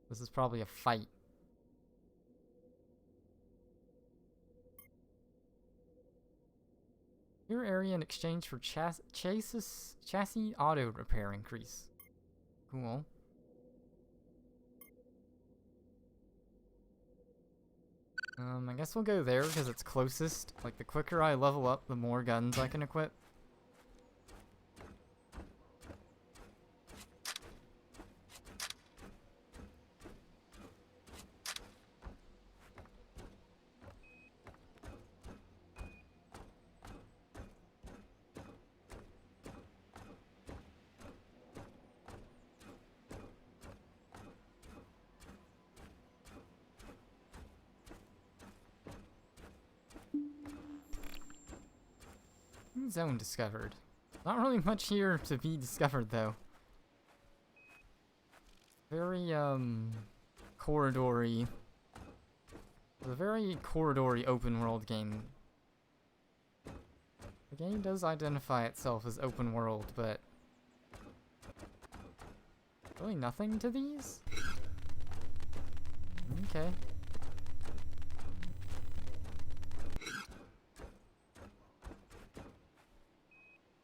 This is probably a fight. Your area in exchange for chassis auto repair increase. Cool. I guess we'll go there because it's closest. Like, the quicker I level up, the more guns I can equip. Zone discovered. Not really much here to be discovered, though. Very, corridory. It's a very corridory open world game. The game does identify itself as open world, but really nothing to these? Okay.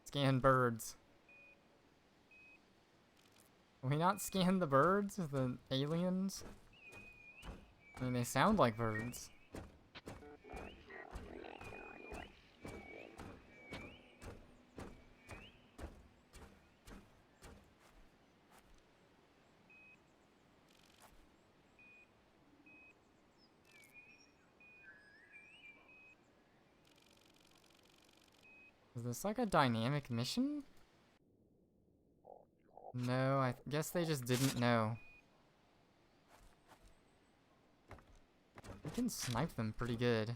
Scan birds. Can we not scan the birds? The aliens? I mean, they sound like birds. Is this like a dynamic mission? No, I guess they just didn't know. We can snipe them pretty good.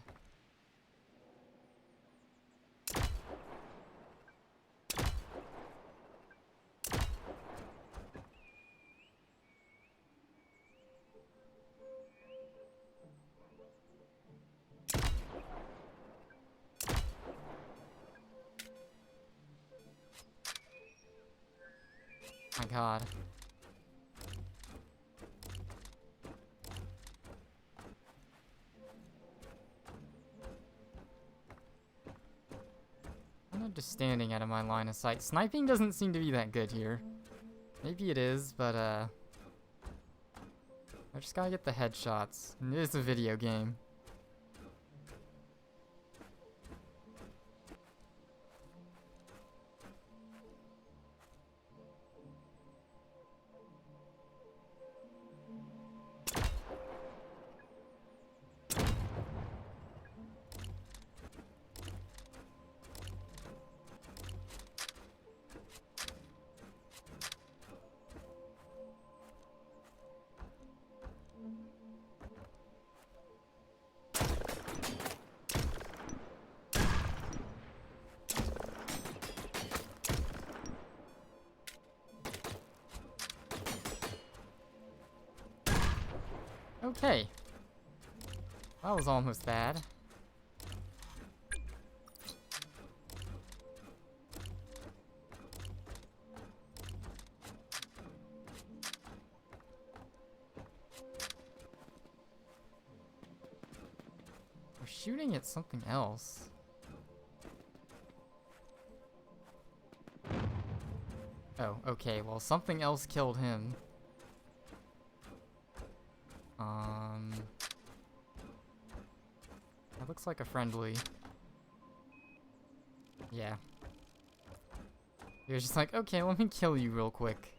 My god. I'm not just standing out of my line of sight. Sniping doesn't seem to be that good here. Maybe it is, but I just gotta get the headshots. And it is a video game. Okay. That was almost bad. We're shooting at something else. Oh, okay. Well, something else killed him. That looks like a friendly. Yeah. He was just like, okay, let me kill you real quick.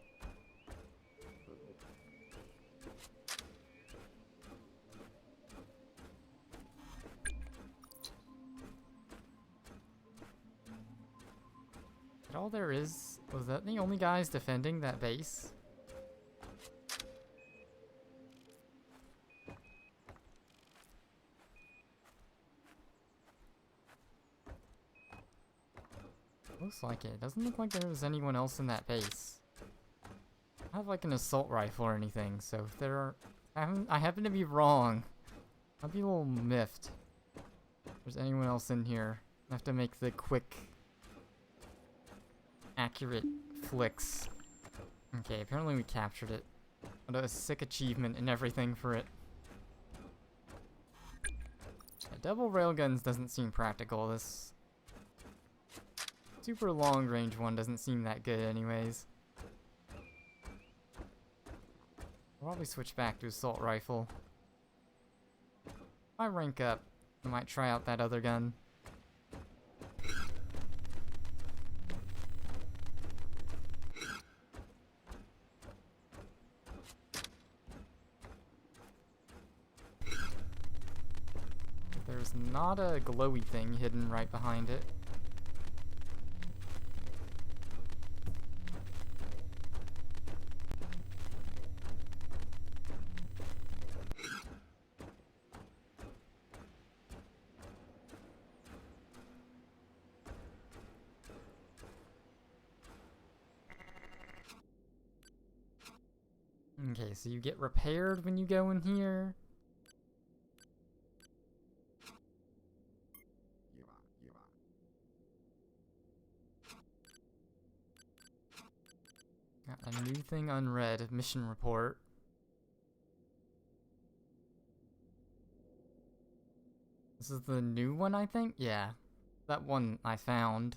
That all there is? Was that the only guys defending that base? Looks like it. Doesn't look like there was anyone else in that base. I don't have like an assault rifle or anything, so if there are... I happen to be wrong. I'd be a little miffed. If there's anyone else in here. I have to make the quick, accurate flicks. Okay, apparently we captured it. What a sick achievement and everything for it. Yeah, double railguns doesn't seem practical. This super long range one doesn't seem that good anyways. I'll probably switch back to assault rifle. If I rank up, I might try out that other gun. There's not a glowy thing hidden right behind it. Okay, so you get repaired when you go in here. Got a new thing unread. Mission report. This is the new one, I think? Yeah. That one I found.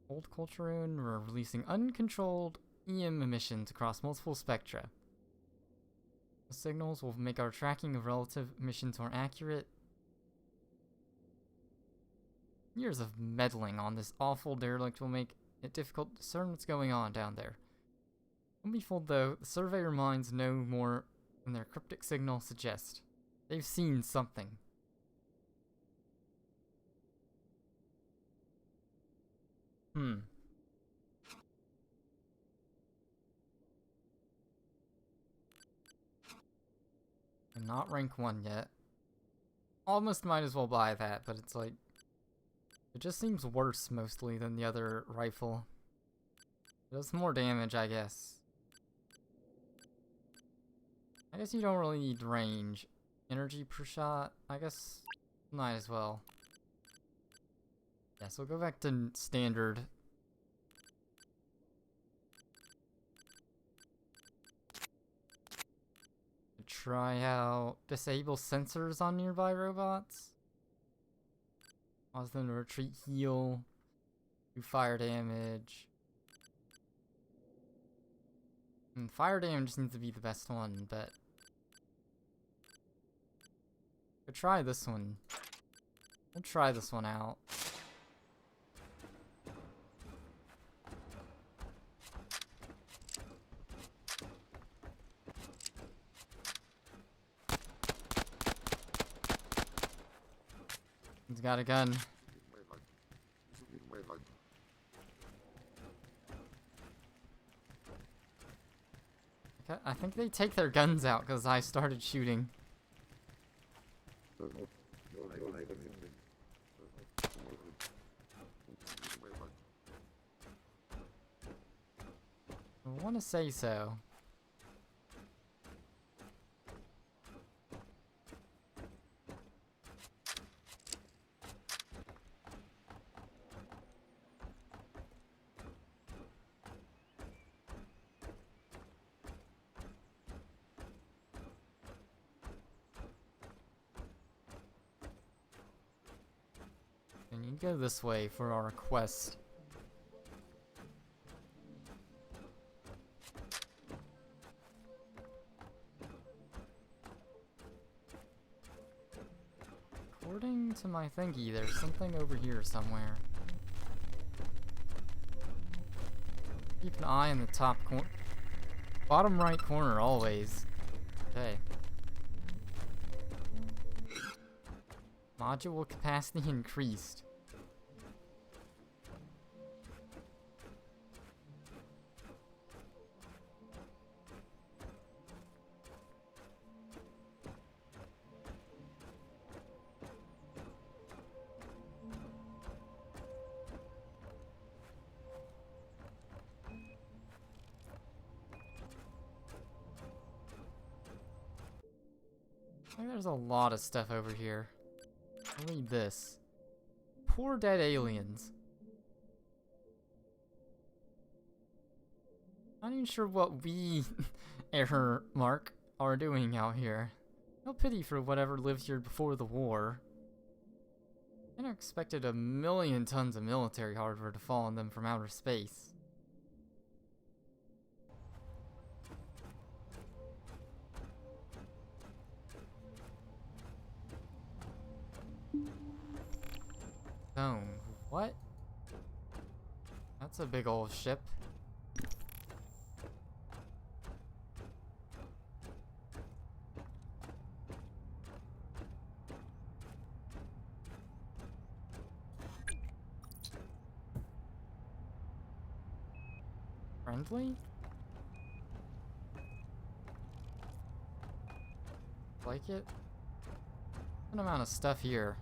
Old culture rune, we're releasing uncontrolled EM emissions across multiple spectra. The signals will make our tracking of relative emissions more accurate. Years of meddling on this awful derelict will make it difficult to discern what's going on down there. Don't be fooled though, the surveyor minds no more than their cryptic signal suggests. They've seen something. And not rank 1 yet. Almost might as well buy that, but it's like... It just seems worse mostly than the other rifle. It does more damage, I guess. I guess you don't really need range. Energy per shot, I guess might as well. Yeah, so we'll go back to standard. Try out disable sensors on nearby robots. Cause them to retreat, heal, do fire damage. And fire damage seems to be the best one, but we'll try this one. We'll try this one out. He's got a gun. Okay, I think they take their guns out because I started shooting. I want to say so. And you go this way for our quest. According to my thingy, there's something over here somewhere. Keep an eye on the top corner. Bottom right corner, always. Okay. Module capacity increased. I think there's a lot of stuff over here. I'll read this. Poor dead aliens. Not even sure what we, error mark, are doing out here. No pity for whatever lived here before the war. I never expected 1,000,000 tons of military hardware to fall on them from outer space. What? That's a big old ship. Friendly? Like it? An amount of stuff here.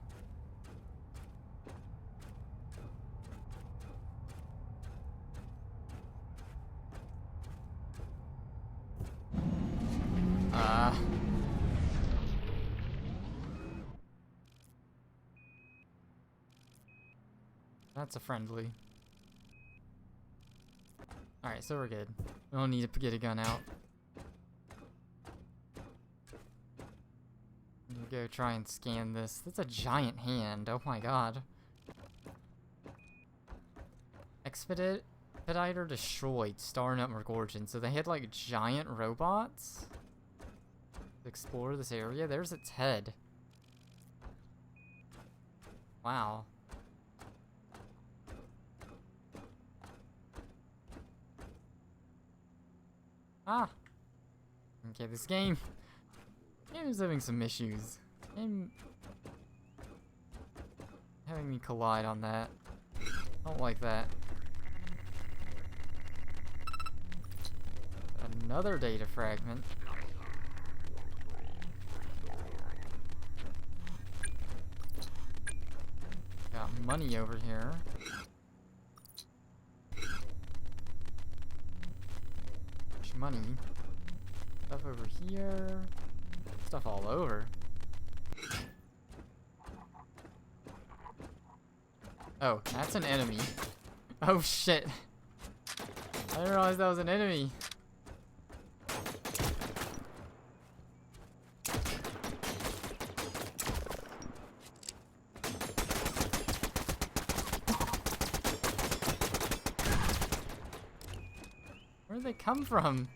That's a friendly. Alright, so we're good. We don't need to get a gun out. I'm gonna go try and scan this. That's a giant hand. Oh my god. Expediter destroyed Star Network Origin. So they had like giant robots to explore this area. There's its head. Wow. Ah. Okay, this game is having some issues. Game having me collide on that. Don't like that. Another data fragment. Got money over here. Much money. Stuff over here. Stuff all over. Oh, that's an enemy. Oh shit. I didn't realize that was an enemy. Where did they come from?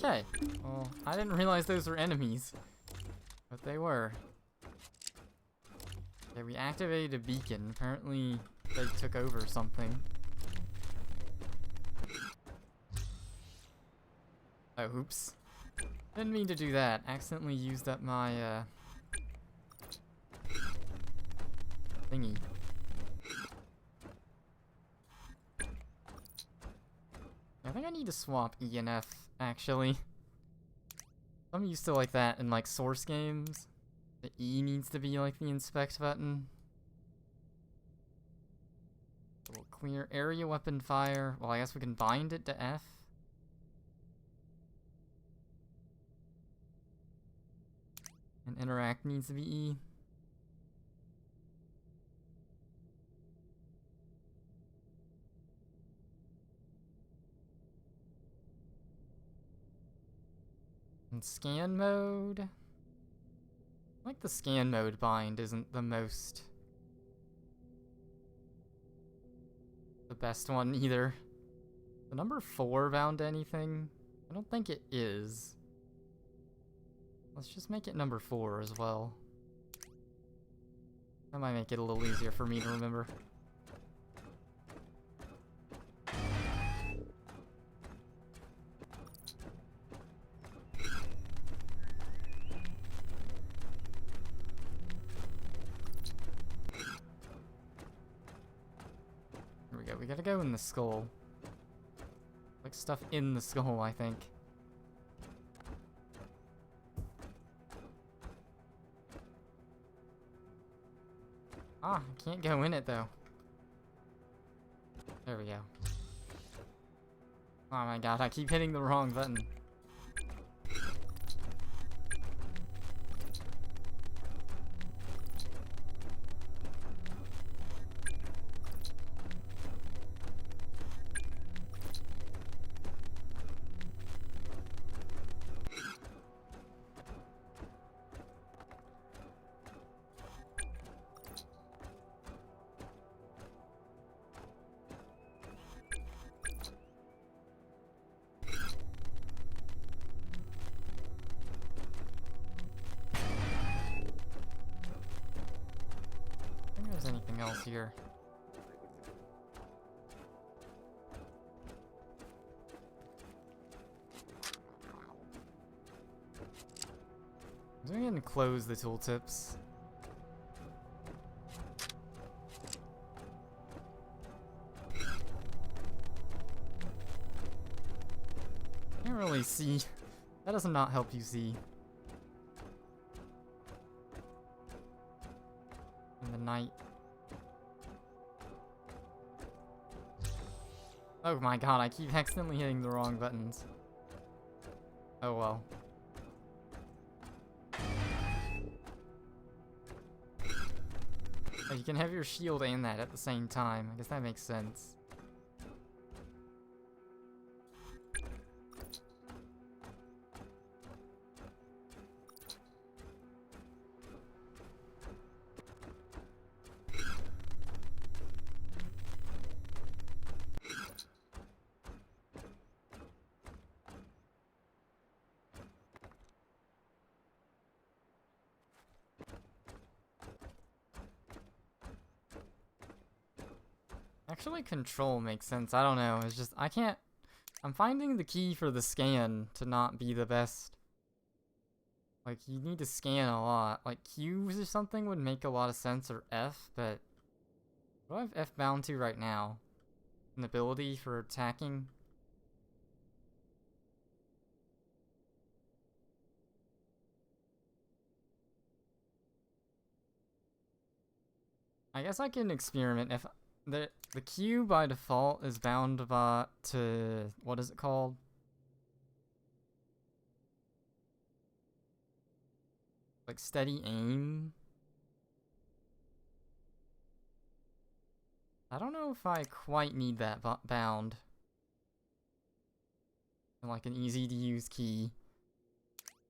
Okay, well, I didn't realize those were enemies, but they were. Okay, we activated a beacon. Apparently, they took over something. Oh, oops. Didn't mean to do that. Accidentally used up my, thingy. I think I need to swap E and F, actually. I'm used to like that in like Source games. The E needs to be like the inspect button. So we'll clear area weapon fire. Well, I guess we can bind it to F. And interact needs to be E. And scan mode. Like the scan mode bind isn't the best one either. The number 4 bound to anything? I don't think it is. Let's just make it number 4 as well. That might make it a little easier for me to remember. We gotta go in the skull. Like stuff in the skull, I think. Ah, I can't go in it though. There we go. Oh my god, I keep hitting the wrong button. Anything else here? I'm going to close the tooltips. Can't really see. That does not help you see. night. Oh my god, I keep accidentally hitting the wrong buttons. Oh well. Oh, you can have your shield and that at the same time. I guess that makes sense. Actually, control makes sense. I don't know. It's just, I can't... I'm finding the key for the scan to not be the best. Like, you need to scan a lot. Like, Q's or something would make a lot of sense, or F, but... What do I have F bound to right now? An ability for attacking? I guess I can experiment if... The Q by default is bound to... What is it called? Like steady aim? I don't know if I quite need that bound. Like an easy to use key.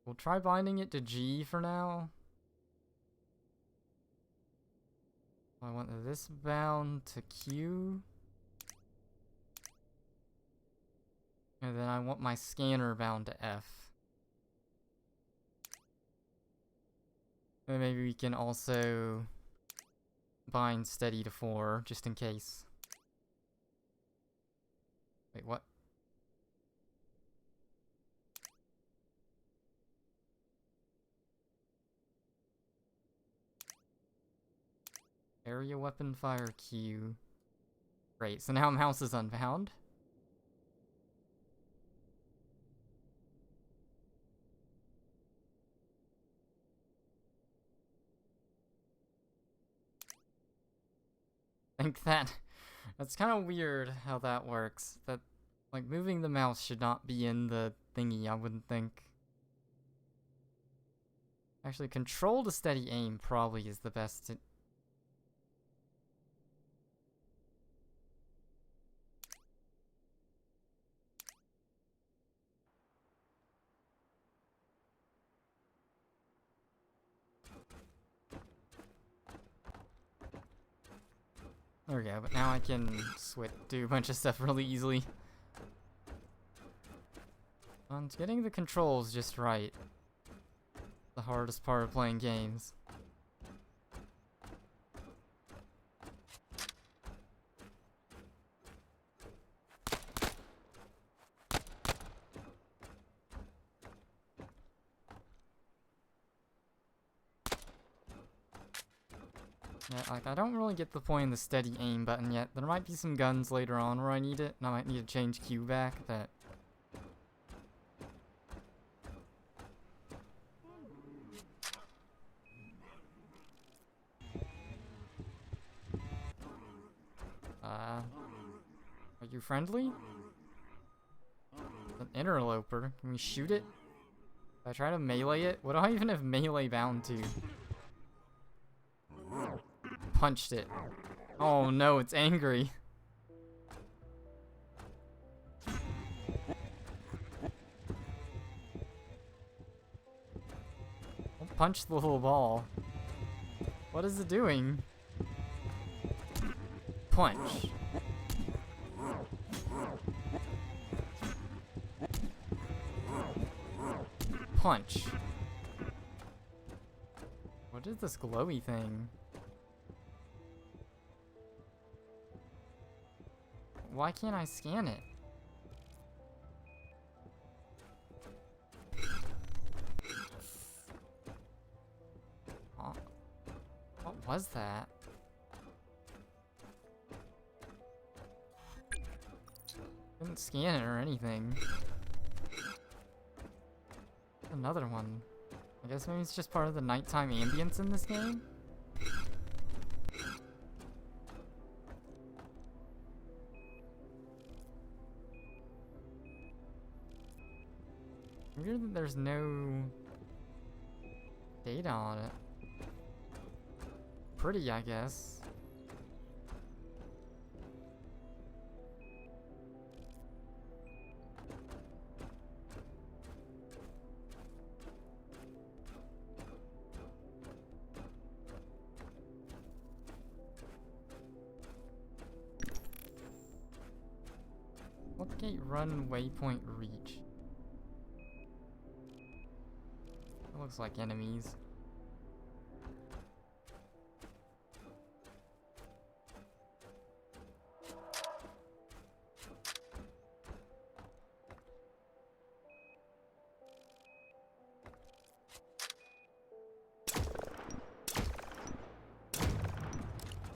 We'll try binding it to G for now. I want this bound to Q. And then I want my scanner bound to F. And maybe we can also bind steady to 4, just in case. Wait, what? Area weapon fire Q. Great, so now mouse is unbound. I think that's kind of weird how that works. That, like, moving the mouse should not be in the thingy, I wouldn't think. Actually, control to steady aim probably is the best. There we go, but now I can do a bunch of stuff really easily. And getting the controls just right. The hardest part of playing games. Yeah, like, I don't really get the point in the steady aim button yet. There might be some guns later on where I need it, and I might need to change Q back, but... Are you friendly? An interloper. Can we shoot it? If I try to melee it? What do I even have melee bound to? Punched it. Oh no, it's angry. Don't punch the little ball. What is it doing? Punch. Punch. What is this glowy thing? Why can't I scan it? Oh, what was that? Didn't scan it or anything. Another one. I guess maybe it's just part of the nighttime ambience in this game? Weird that there's no data on it. Pretty, I guess. Gate run waypoint reach. It looks like enemies.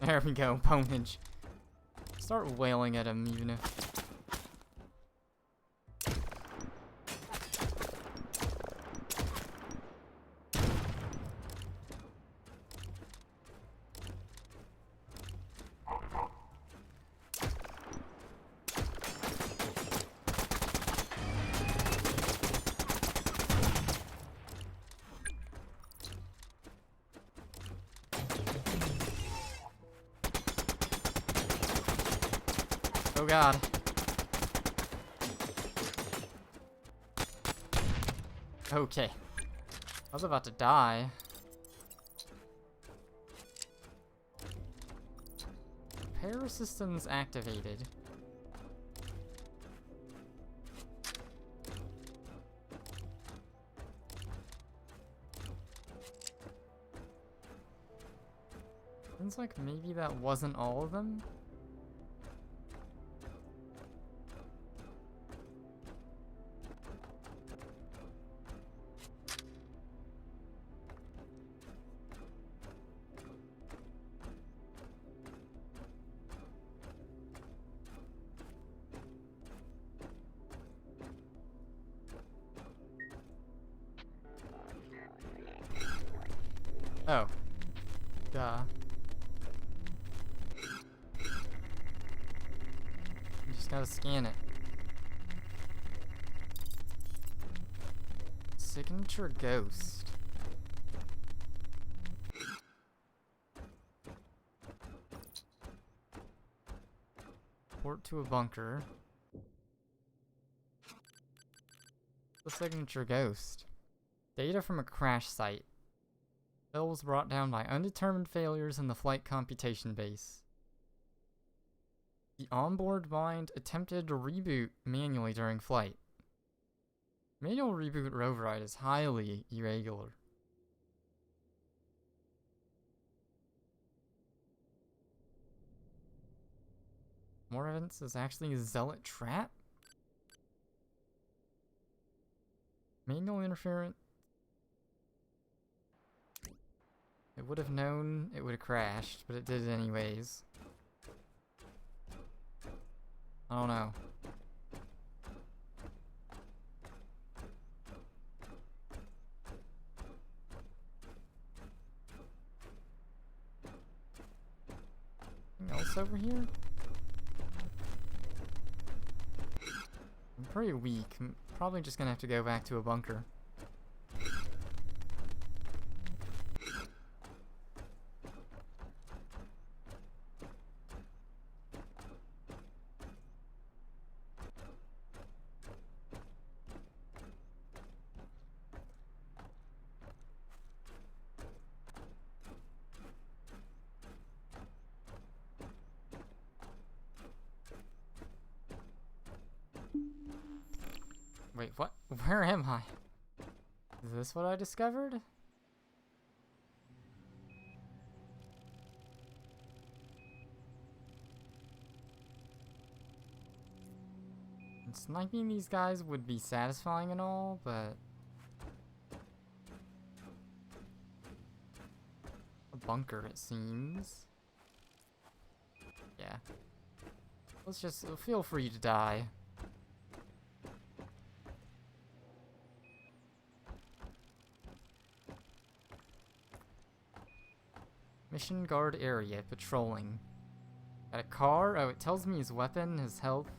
There we go, pwnage. Start wailing at him even if... Oh god. Okay. I was about to die. Repair systems activated. Seems like maybe that wasn't all of them. Oh. Duh. You just gotta scan it. Signature ghost. Port to a bunker. The signature ghost. Data from a crash site. Bill was brought down by undetermined failures in the flight computation base. The onboard mind attempted to reboot manually during flight. Manual reboot or override is highly irregular. More evidence is actually a zealot trap? Manual interference. It would have known it would have crashed, but it did it anyways. I don't know. Anything else over here? I'm pretty weak. I'm probably just gonna have to go back to a bunker. Wait, what? Where am I? Is this what I discovered? And sniping these guys would be satisfying and all, but... a bunker, it seems. Yeah. Let's just feel free to die. Mission guard area, patrolling. Got a car? Oh, it tells me his weapon, his health.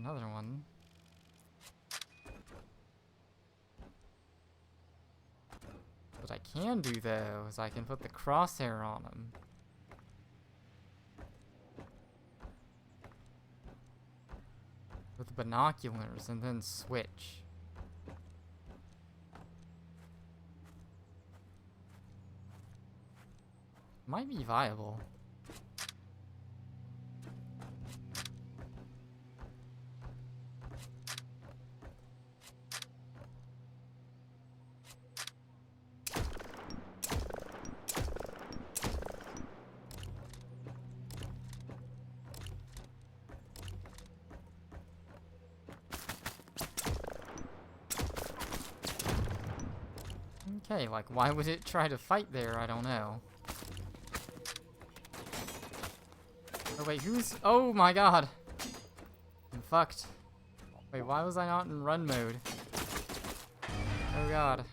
Another one. What I can do, though, is I can put the crosshair on him. With binoculars and then switch. Might be viable. Okay, like, why would it try to fight there? I don't know. Oh, wait, who's... Oh, my God! I'm fucked. Wait, why was I not in run mode? Oh, God.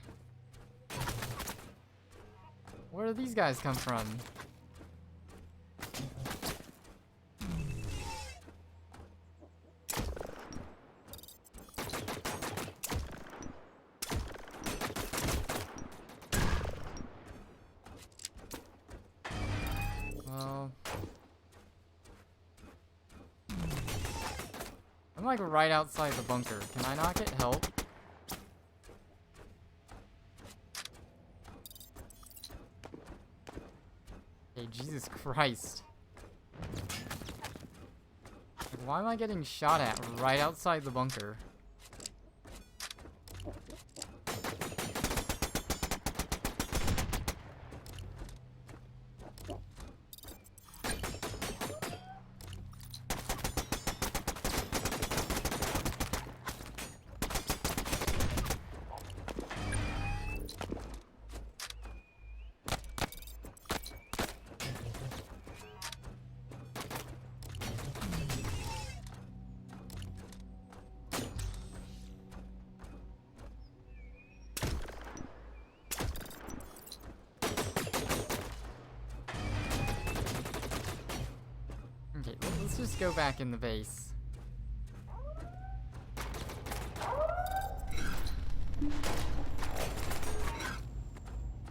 Where do these guys come from? Well... I'm like right outside the bunker. Can I not get help? Okay, Jesus Christ. Like, why am I getting shot at right outside the bunker? Okay, let's just go back in the base.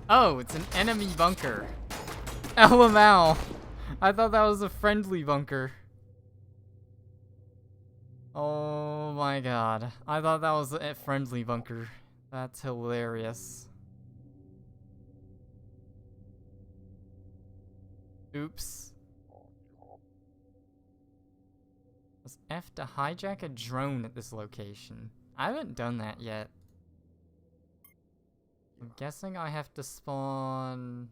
Oh, it's an enemy bunker. LML. I thought that was a friendly bunker. Oh my God. I thought that was a friendly bunker. That's hilarious. Oops. Press F to hijack a drone at this location. I haven't done that yet. I'm guessing I have to spawn...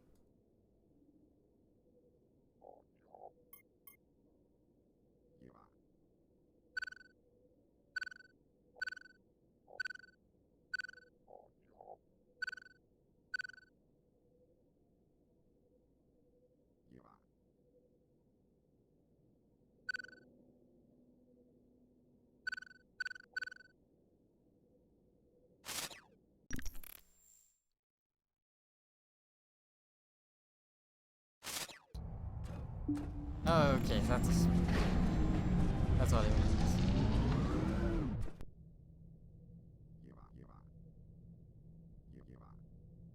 Oh, okay, that's what it means.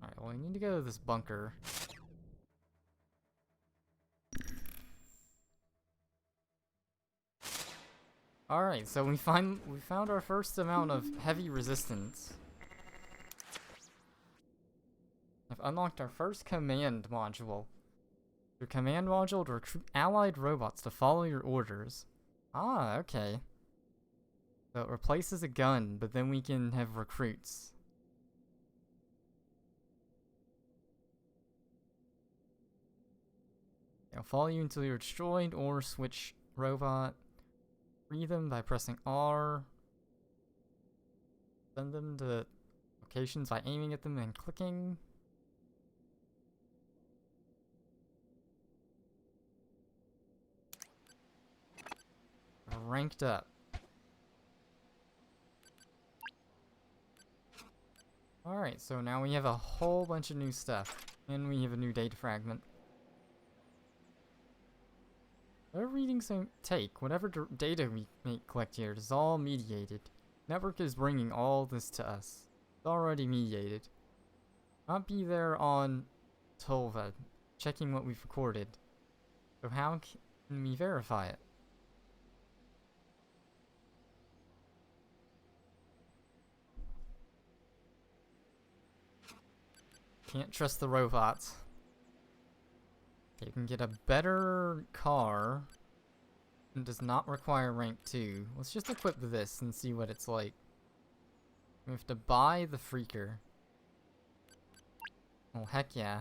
Alright, well, we need to go to this bunker. Alright, so we found our first amount of heavy resistance. I've unlocked our first command module. Your command module to recruit allied robots to follow your orders. Ah, okay. So it replaces a gun, but then we can have recruits. They'll follow you until you're destroyed or switch robot. Free them by pressing R. Send them to locations by aiming at them and clicking. Ranked up. Alright, so now we have a whole bunch of new stuff. And we have a new data fragment. Whatever readings I take, whatever data we collect here, is all mediated. Network is bringing all this to us. It's already mediated. Not be there on Tölva, checking what we've recorded. So how can we verify it? Can't trust the robots. You can get a better car. It does not require rank 2. Let's just equip this and see what it's like. We have to buy the Freaker. Oh, heck yeah.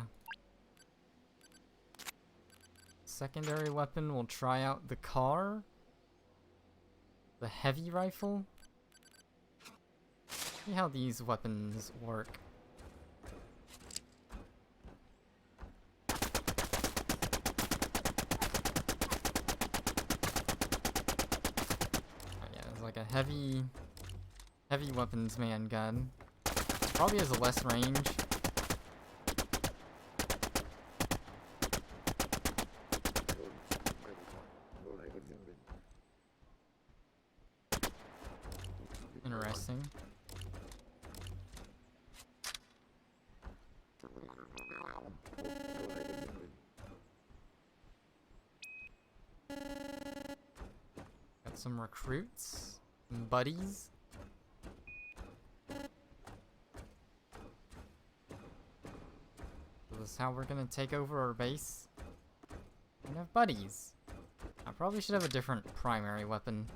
Secondary weapon, we'll try out the car. The heavy rifle. See how these weapons work. Like a heavy weapons man gun. Probably has a less range. Interesting. Got some recruits. Buddies. This is how we're gonna take over our base. We have buddies. I probably should have a different primary weapon.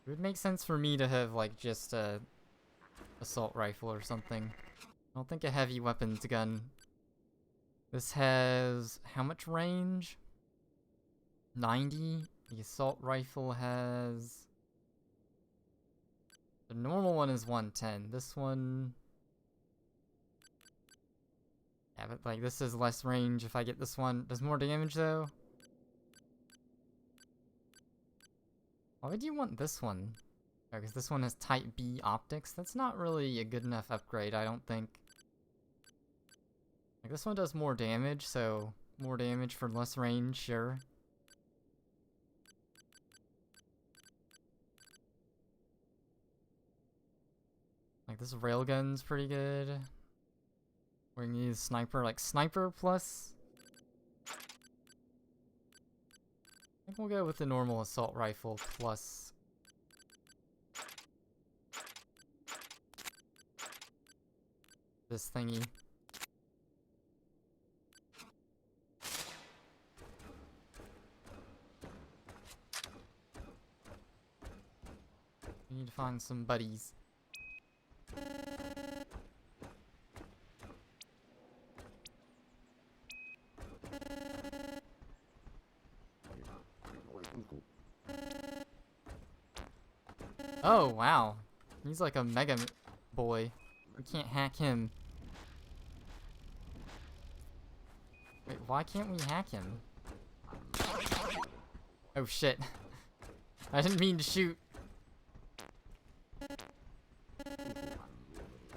It would make sense for me to have like just a assault rifle or something. I don't think a heavy weapons gun. This has how much range? 90. The assault rifle has... The normal one is 110. This one... Yeah, but like this is less range if I get this one. Does more damage though? Why would you want this one? Because this one has Type B optics. That's not really a good enough upgrade, I don't think. Like this one does more damage, so more damage for less range, sure. Like this railgun's pretty good. We're gonna use sniper, like sniper plus. I think we'll go with the normal assault rifle plus. This thingy. We need to find some buddies. Oh, wow. He's like a mega boy. We can't hack him. Wait, why can't we hack him? Oh shit. I didn't mean to shoot.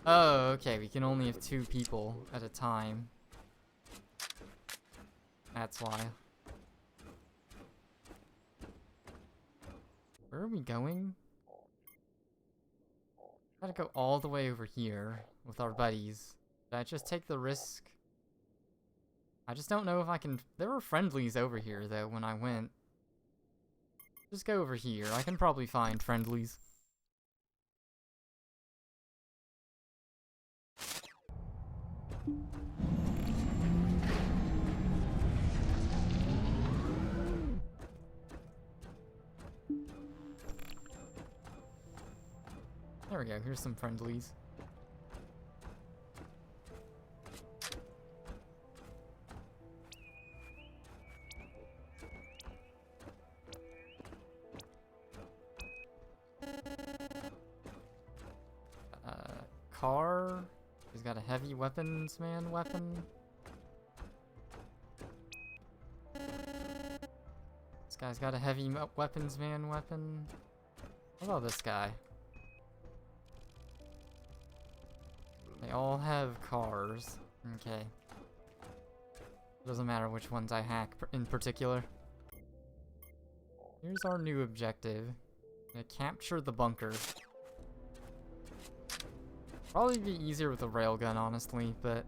Oh, okay, we can only have 2 people at a time. That's why. Where are we going? Gotta go all the way over here with our buddies. Did I just take the risk? I just don't know if I can... There were friendlies over here, though, when I went. Just go over here. I can probably find friendlies. There we go, here's some friendlies. Car. He's got a heavy weapons man weapon. This guy's got a heavy weapons man weapon. What about this guy? They all have cars. Okay. Doesn't matter which ones I hack in particular. Here's our new objective. Gonna capture the bunker. Probably be easier with a railgun, honestly, but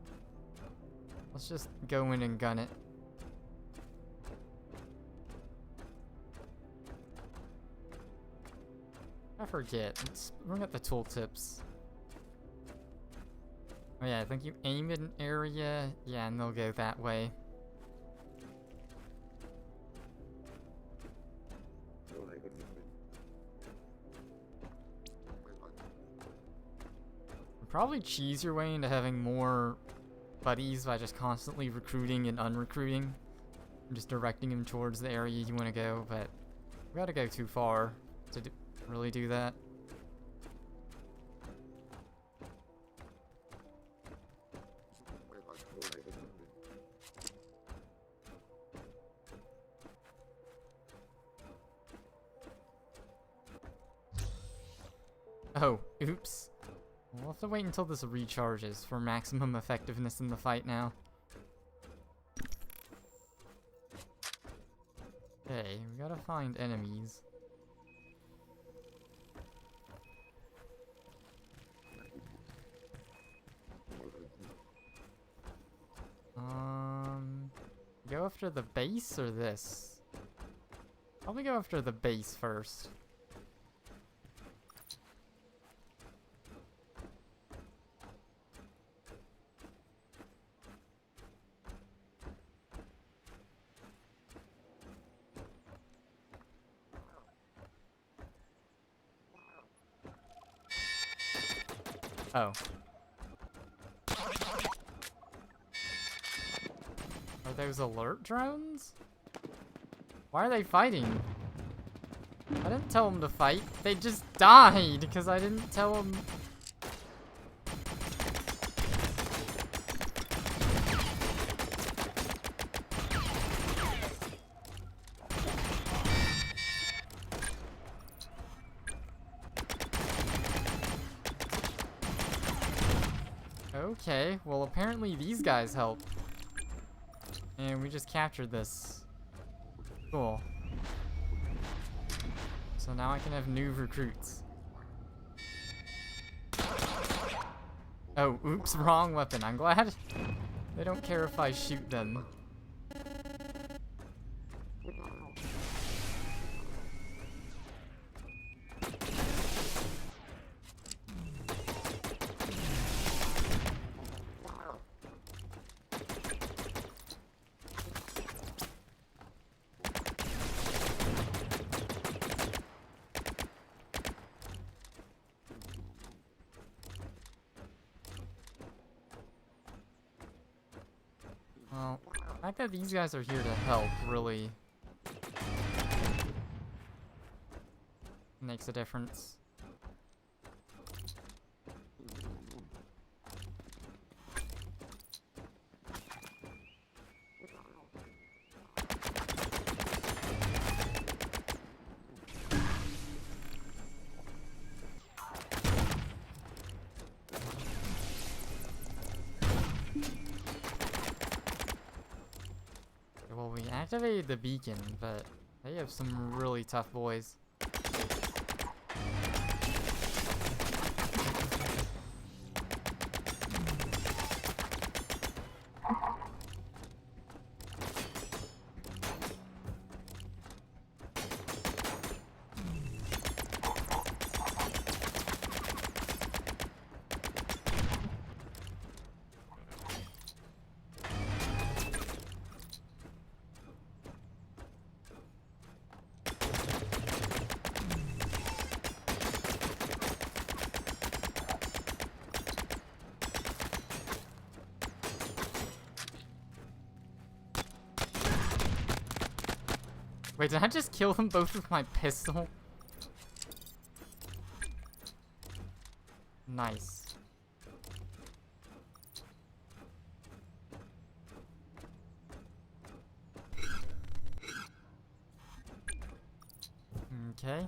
let's just go in and gun it. I forget. Let's bring up the tooltips. Oh yeah, I think you aim at an area, yeah, and they'll go that way. Probably cheese your way into having more buddies by just constantly recruiting and unrecruiting. And just directing them towards the area you want to go, but we gotta go too far to really do that. Oh, oops. We'll have to wait until this recharges for maximum effectiveness in the fight now. Okay, we gotta find enemies. Go after the base or this? Probably go after the base first. Oh. Are those alert drones? Why are they fighting? I didn't tell them to fight. They just died because I didn't tell them. Okay, well apparently these guys help. And we just captured this. Cool. So now I can have new recruits. Oh, oops, wrong weapon. I'm glad they don't care if I shoot them. Well, the fact that these guys are here to help really makes a difference. Well, we activated the beacon, but they have some really tough boys. Wait, did I just kill them both with my pistol? Nice. Okay.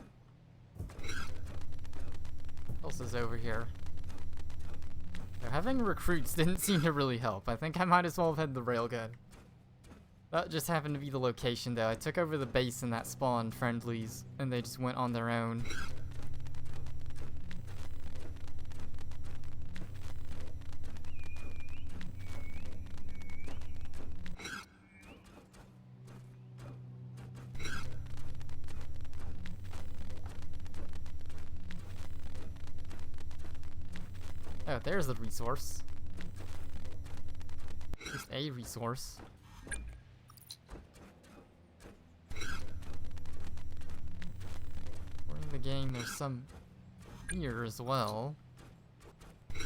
What else is over here? So having recruits didn't seem to really help. I think I might as well have had the railgun. That just happened to be the location, though. I took over the base and that spawned friendlies, and they just went on their own. Oh, there's the resource. At least a resource. According to the game, there's some here as well. Okay,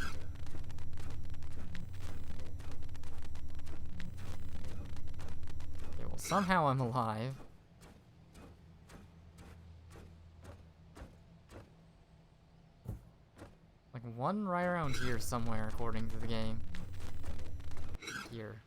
well, somehow I'm alive. Like one right around here somewhere, according to the game. Here.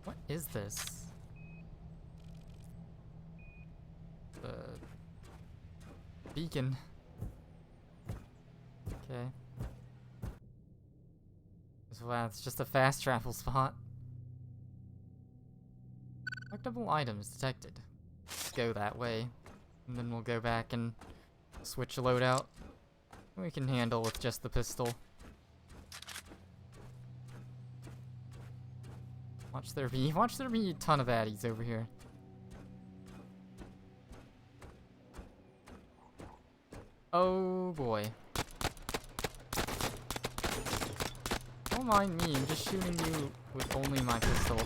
What is this? The beacon. Okay. Wow, it's just a fast travel spot. Collectible items detected. Let's go that way. And then we'll go back and switch a loadout. We can handle with just the pistol. Watch there be a ton of baddies over here. Oh boy. Don't mind me, I'm just shooting you with only my pistol.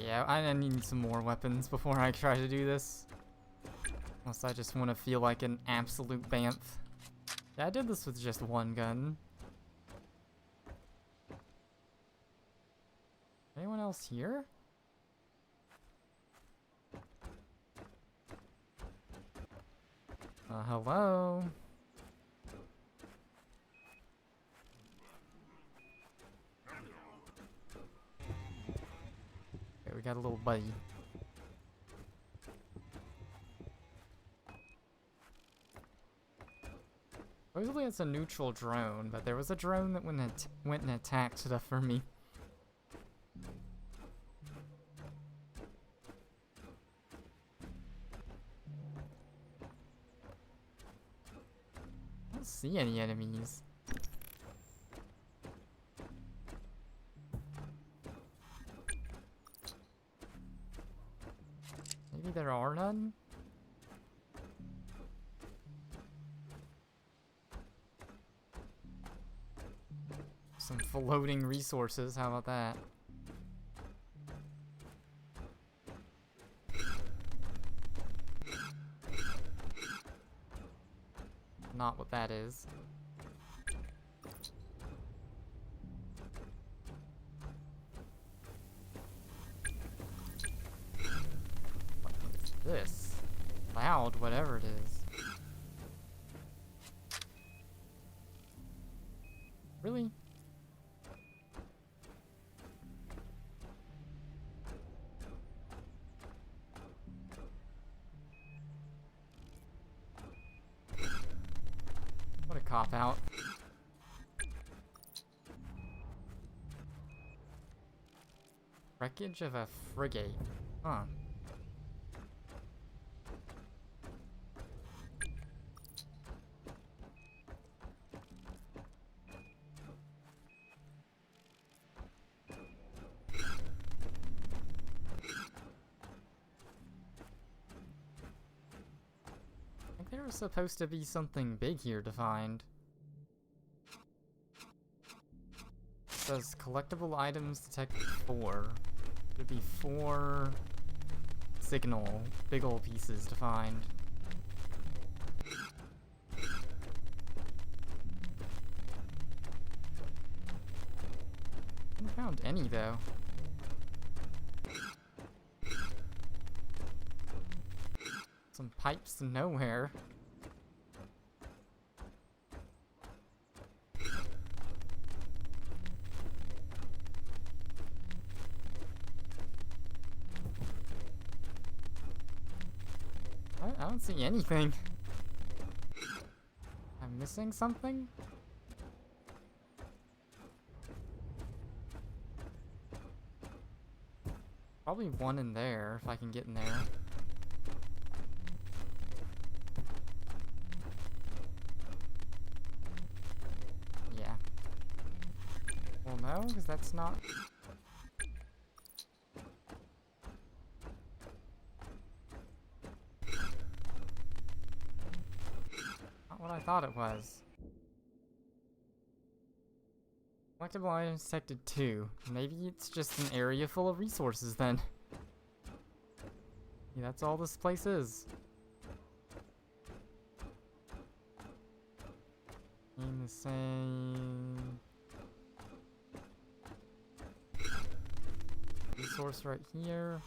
Yeah, I need some more weapons before I try to do this. Unless I just want to feel like an absolute bantha. Yeah, I did this with just one gun. Anyone else here? Hello? Okay, we got a little buddy. Supposedly it's a neutral drone, but there was a drone that went and attacked stuff for me. I don't see any enemies. Maybe there are none? Some floating resources, how about that? Not what that is. What is this? Loud, whatever it is. Really? What a cop-out. Wreckage of a frigate. Huh. I think there was supposed to be something big here to find. It says collectible items detected 4. There'd be 4 signal big ol' pieces to find. Haven't found any though. Some pipes nowhere. I don't see anything. I'm missing something? Probably one in there, if I can get in there. Yeah. Well, no, because that's not... Not what I thought it was. Collectible items detected 2. Maybe it's just an area full of resources then. Yeah, that's all this place is. Aim the same. Resource right here.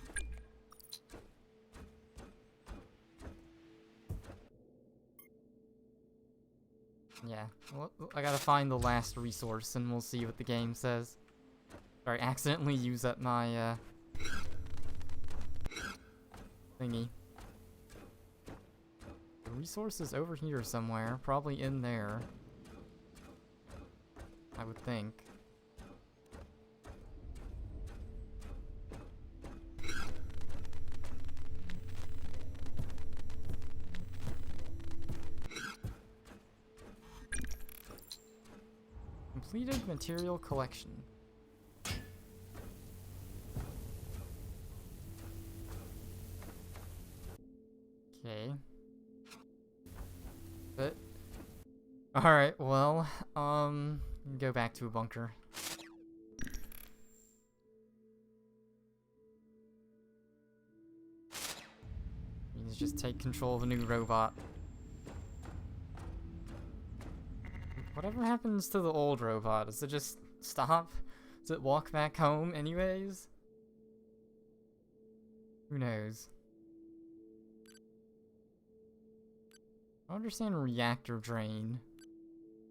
Yeah, well, I gotta find the last resource and we'll see what the game says. Sorry, accidentally use up my, thingy. The resource is over here somewhere, probably in there. I would think. Completed material collection. Okay. But alright, well, go back to a bunker. Means just take control of a new robot. Whatever happens to the old robot? Does it just stop? Does it walk back home anyways? Who knows? I don't understand reactor drain.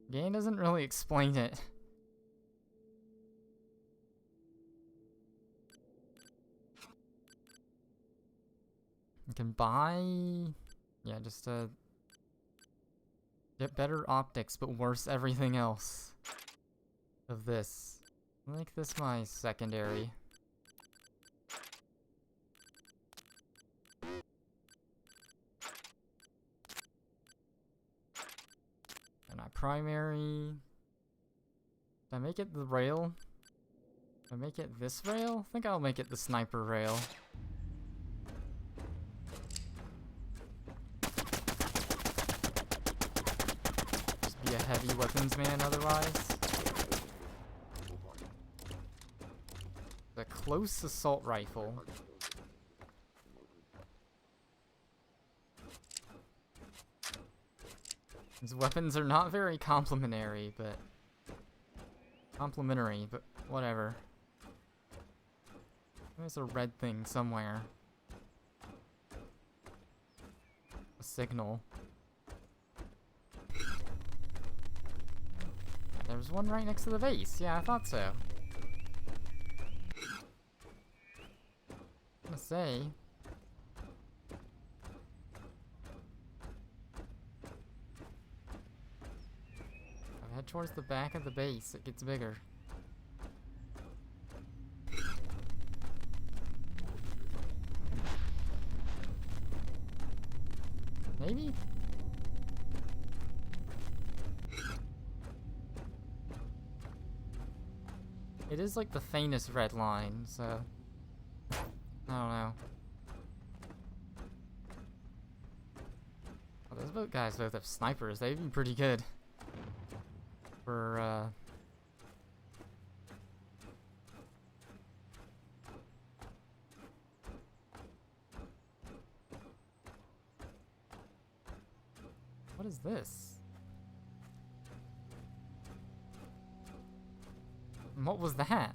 The game doesn't really explain it. You can buy... Yeah, just get better optics, but worse everything else of this. I'll make this my secondary. And my primary... Did I make it the rail? Did I make it this rail? I think I'll make it the sniper rail. Be a heavy weapons man otherwise. The close assault rifle. These weapons are not very complimentary, but whatever. There's a red thing somewhere. A signal. There's one right next to the base. Yeah, I thought so. I'm gonna say. If I head towards the back of the base, it gets bigger. Maybe? It is like the faintest red line, so I don't know. Oh, those guys both have snipers. They'd be pretty good for What is this? And what was that?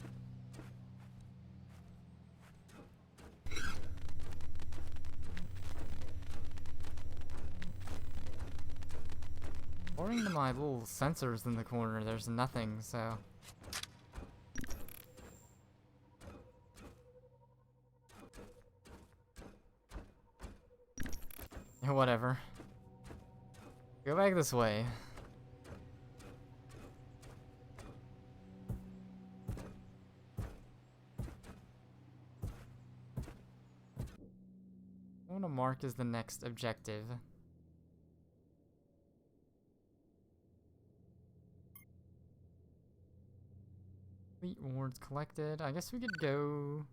According to my little sensors in the corner, there's nothing, so... Yeah, whatever. Go back this way. I want to mark as the next objective. Complete rewards collected. I guess we could go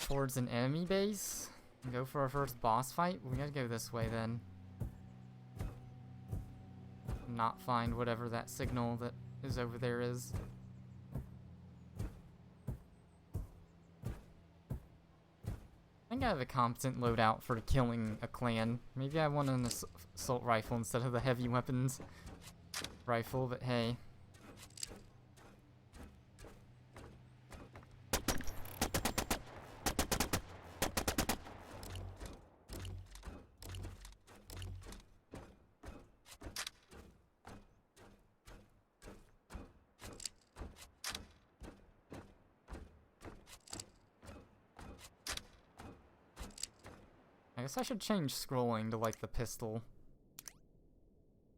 towards an enemy base and go for our first boss fight. We gotta go this way then. Not find whatever that signal that is over there is. I think I have a competent loadout for killing a clan. Maybe I want an assault rifle instead of the heavy weapons rifle, but hey. I guess I should change scrolling to like the pistol.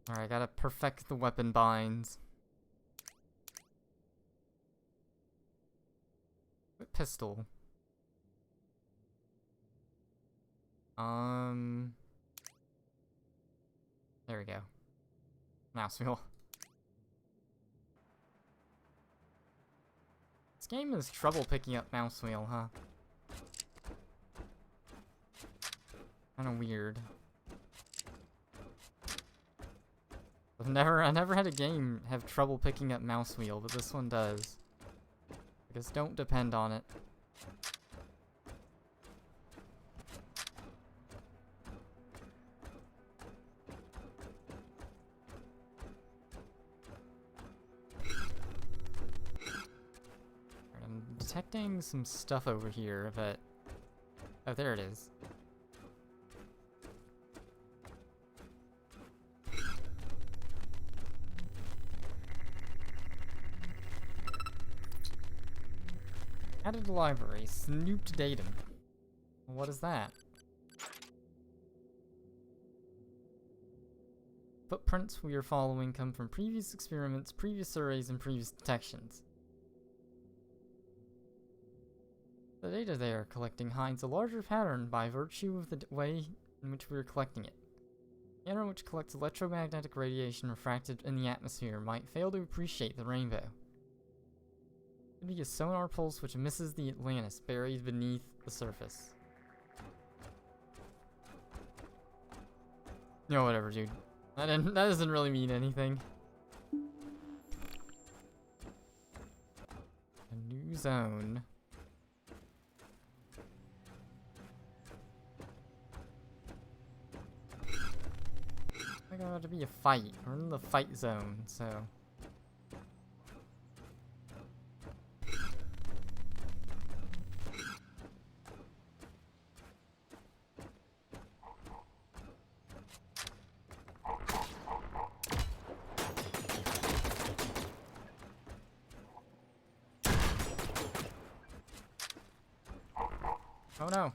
Alright, gotta perfect the weapon binds. What pistol? There we go. Mouse wheel. This game is trouble picking up mouse wheel, huh? Kinda weird. I never had a game have trouble picking up mouse wheel, but this one does. I guess don't depend on it. Alright, I'm detecting some stuff over here, but... Oh, there it is. Added library, snooped datum. What is that? Footprints we are following come from previous experiments, previous surveys, and previous detections. The data they are collecting hides a larger pattern by virtue of the way in which we are collecting it. The camera which collects electromagnetic radiation refracted in the atmosphere might fail to appreciate the rainbow. It could be a sonar pulse which misses the Atlantis buried beneath the surface. No, whatever, dude. That doesn't really mean anything. A new zone. I think about to be a fight. We're in the fight zone, so. Oh no.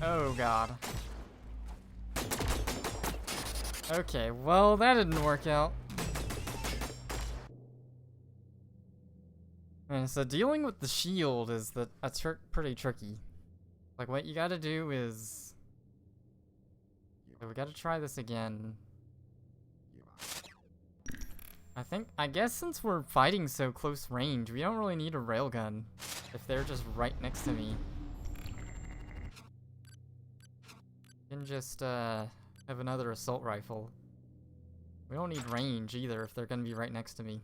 Oh god. Okay, well, that didn't work out. And so dealing with the shield is pretty tricky. Like, what you gotta do is... Okay, we gotta try this again. I guess since we're fighting so close range, we don't really need a railgun if they're just right next to me. We can just, have another assault rifle. We don't need range either if they're gonna be right next to me.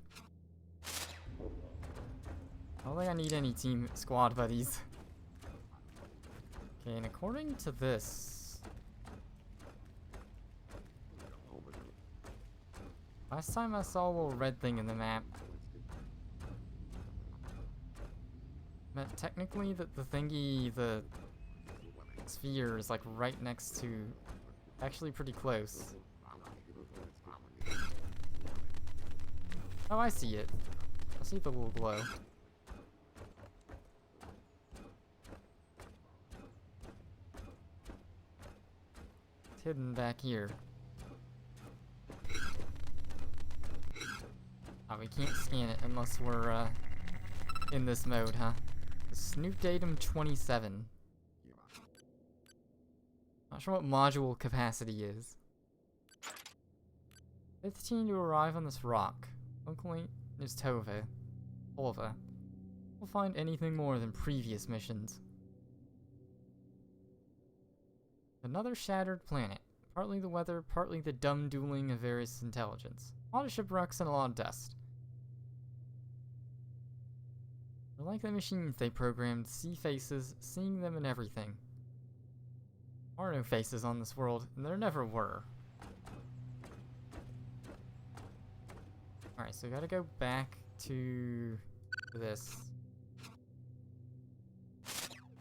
I don't think I need any team squad buddies. Okay, and according to this... Last time I saw a little red thing in the map. But technically the thingy, the sphere is like right next to... Actually pretty close. Oh, I see it. I see the little glow. It's hidden back here. Oh, we can't scan it unless we're, in this mode, huh? Snoop datum 27. Not sure what module capacity is. 15 to arrive on this rock. Locally is Tölva. We'll find anything more than previous missions. Another shattered planet. Partly the weather, partly the dumb dueling of various intelligence. A lot of shipwrecks and a lot of dust. They're like the machines they programmed, see faces, seeing them in everything. There are no faces on this world, and there never were. Alright, so we gotta go back to this.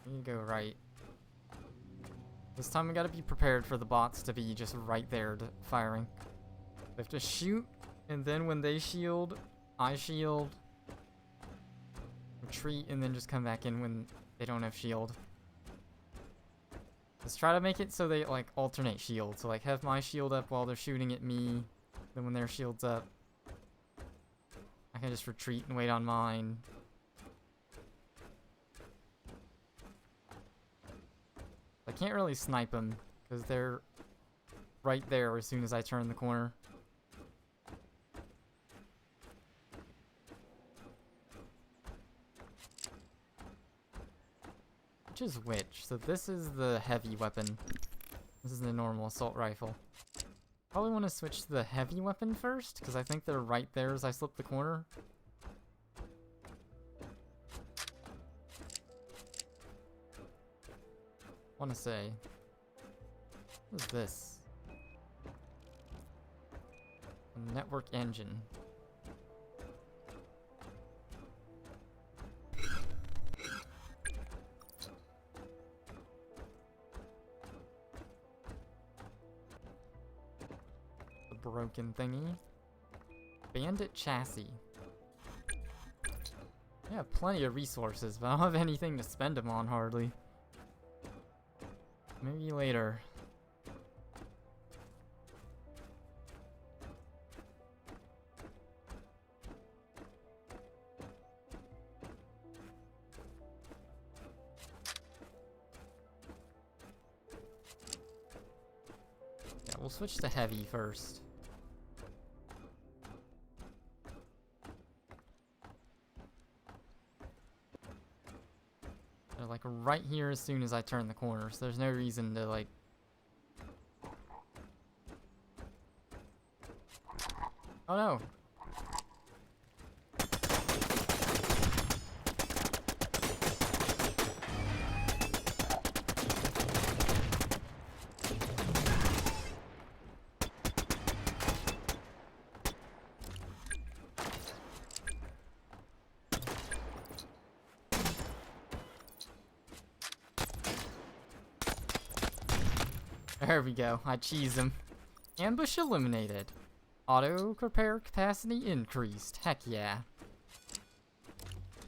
We need to go right. This time we gotta be prepared for the bots to be just right there firing. We have to shoot, and then when they shield, I shield, retreat, and then just come back in when they don't have shield. Let's try to make it so they like alternate shield. So like have my shield up while they're shooting at me, then when their shield's up, I can just retreat and wait on mine. I can't really snipe them because they're right there as soon as I turn the corner. Which is which? So this is the heavy weapon. This is the normal assault rifle. Probably want to switch to the heavy weapon first, because I think they're right there as I slip the corner. Want to say, what is this? A network engine. Broken thingy. Bandit chassis. I have plenty of resources, but I don't have anything to spend them on hardly. Maybe later. Yeah, we'll switch to heavy first. Like right here as soon as I turn the corner, so there's no reason to like... Oh no! There we go, I cheesed him. Ambush eliminated. Auto repair capacity increased. Heck yeah.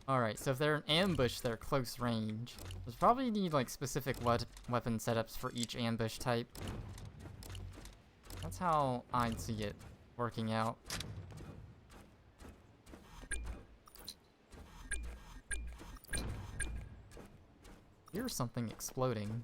Alright, so if they're an ambush, they're close range. There's probably need like specific weapon setups for each ambush type. That's how I'd see it working out. Here's something exploding.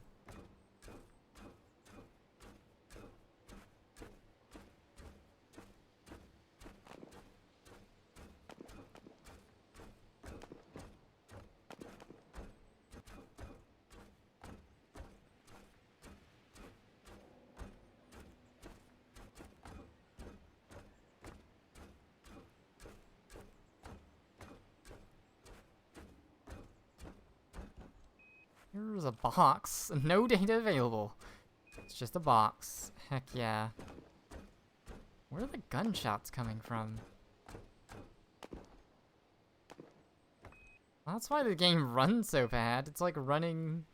Here's a box. No data available. It's just a box. Heck yeah. Where are the gunshots coming from? That's why the game runs so bad. It's like running...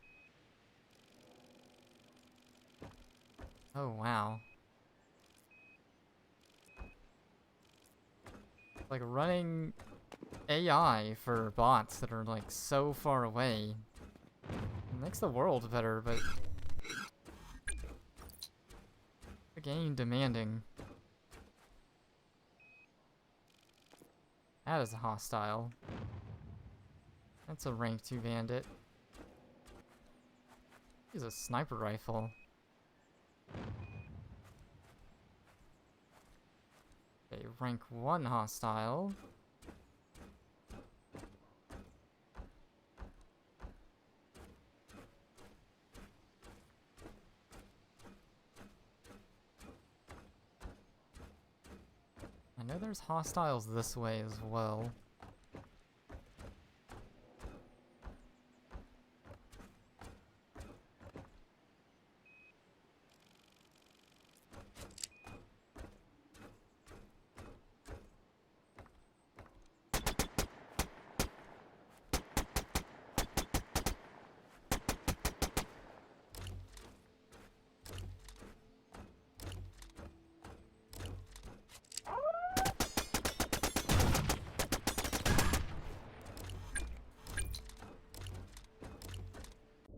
Oh, wow. Like running AI for bots that are like so far away. It makes the world better, but the game demanding. That is a hostile. That's a rank 2 bandit. He's a sniper rifle. Okay, rank 1 hostile. I know there's hostiles this way as well.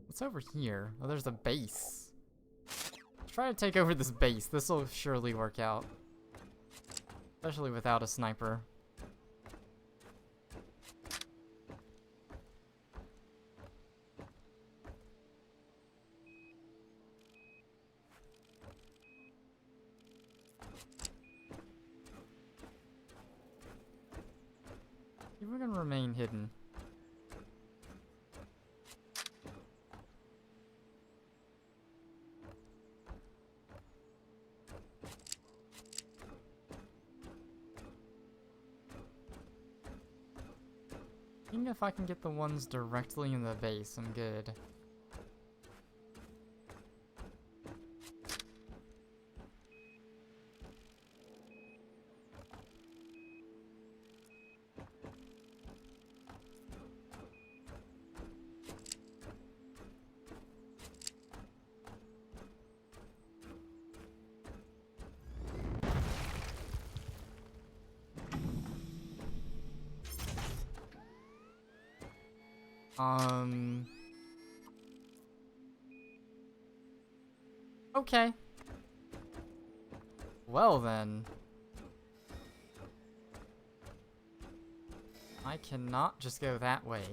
What's over here? Oh, there's a base. Let's try to take over this base. This will surely work out. Especially without a sniper. We're gonna remain hidden. Even if I can get the ones directly in the base, I'm good. Okay. Well then. I cannot just go that way.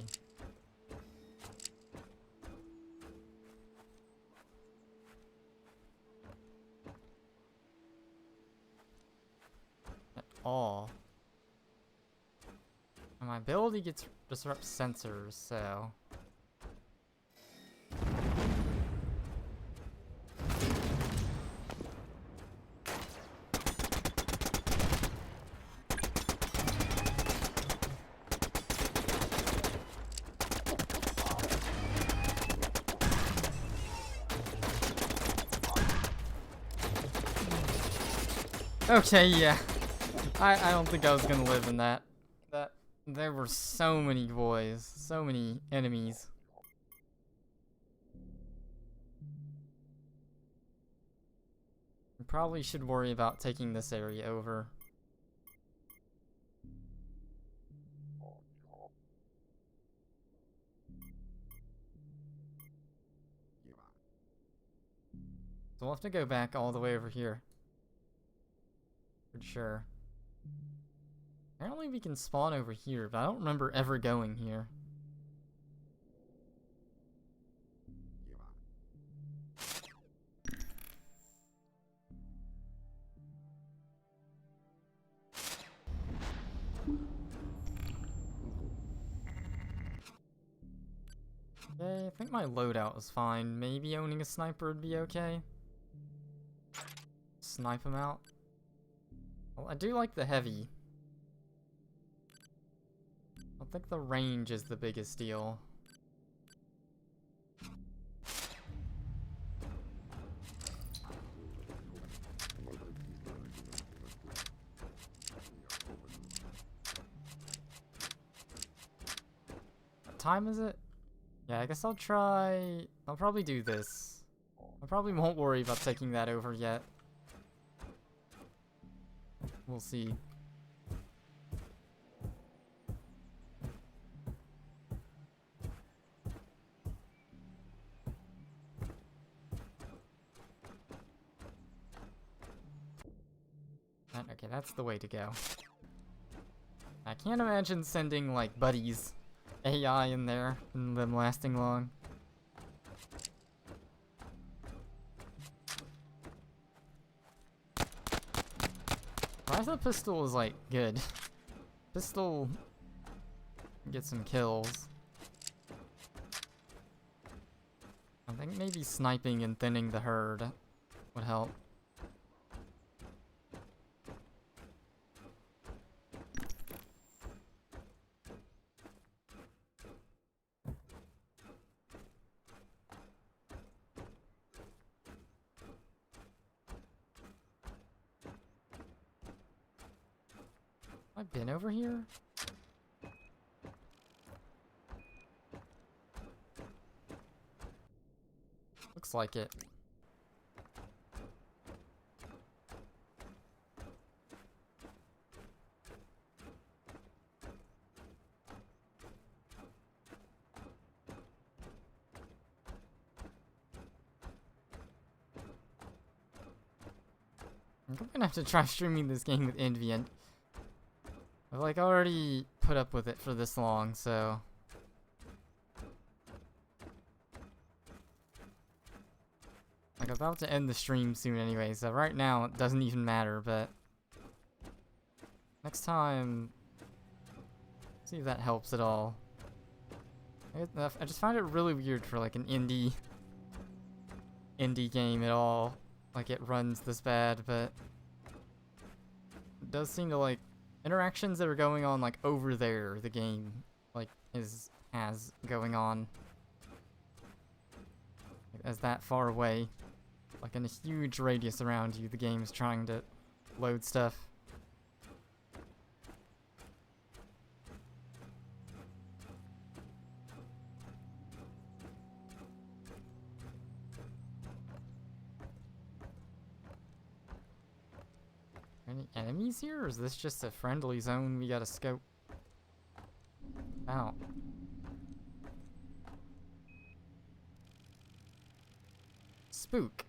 At all. And my ability gets disrupts sensors, so... Okay, yeah. I don't think I was gonna live in that. There were so many boys, so many enemies. We probably should worry about taking this area over. So we'll have to go back all the way over here. For sure. Apparently we can spawn over here, but I don't remember ever going here. Okay, I think my loadout was fine. Maybe owning a sniper would be okay. Snipe him out. Well, I do like the heavy. I think the range is the biggest deal. What time is it? Yeah, I guess I'll probably do this. I probably won't worry about taking that over yet. We'll see. Okay, that's the way to go. I can't imagine sending, like, buddies, AI in there, and them lasting long. I thought pistol was, like, good. Pistol get some kills. I think maybe sniping and thinning the herd would help. Have I been over here? Looks like it. I'm gonna have to try streaming this game with Envy, and I've like already put up with it for this long, so like about to end the stream soon anyway, so right now it doesn't even matter, but next time, see if that helps at all. I just find it really weird for like an indie game at all, like it runs this bad, but it does seem to like interactions that are going on like over there, the game like has going on like, as that far away, like in a huge radius around you, the game's trying to load stuff. Any enemies here, or is this just a friendly zone we gotta scope out? Spook.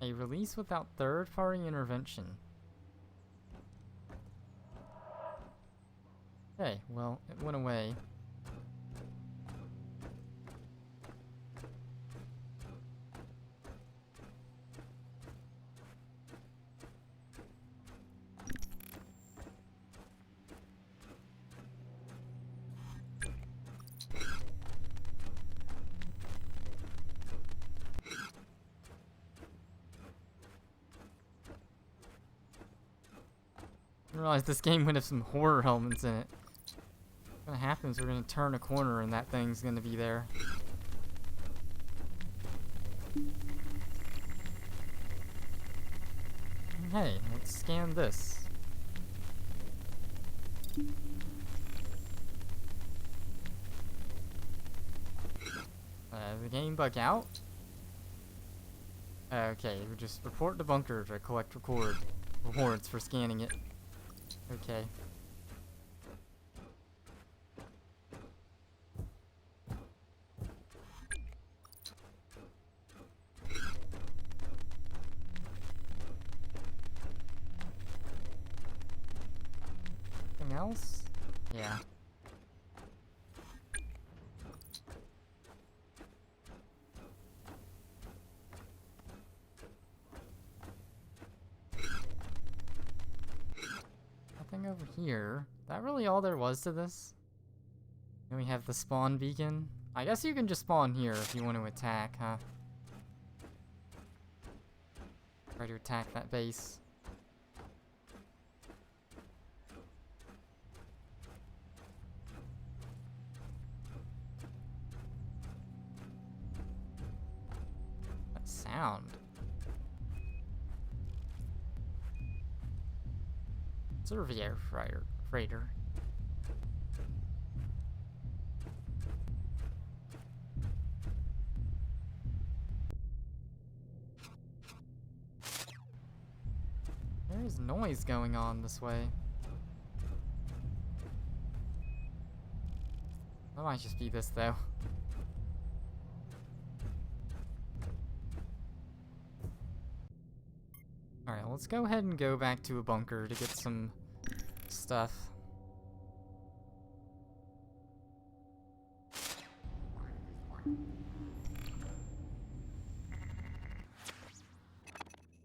A release without third-party intervention. Okay, well, it went away. I realized this game would have some horror elements in it. What's gonna happen is we're gonna turn a corner and that thing's gonna be there. Hey, let's scan this. The game bug out? Okay, we just report to bunker to collect rewards for scanning it. Okay. else? Yeah. Nothing over here. That really all there was to this? Then we have the spawn beacon. I guess you can just spawn here if you want to attack, huh? Try to attack that base. That sound. Surveyor freighter. There's noise going on this way. That might just be this though. Alright, let's go ahead and go back to a bunker to get some stuff.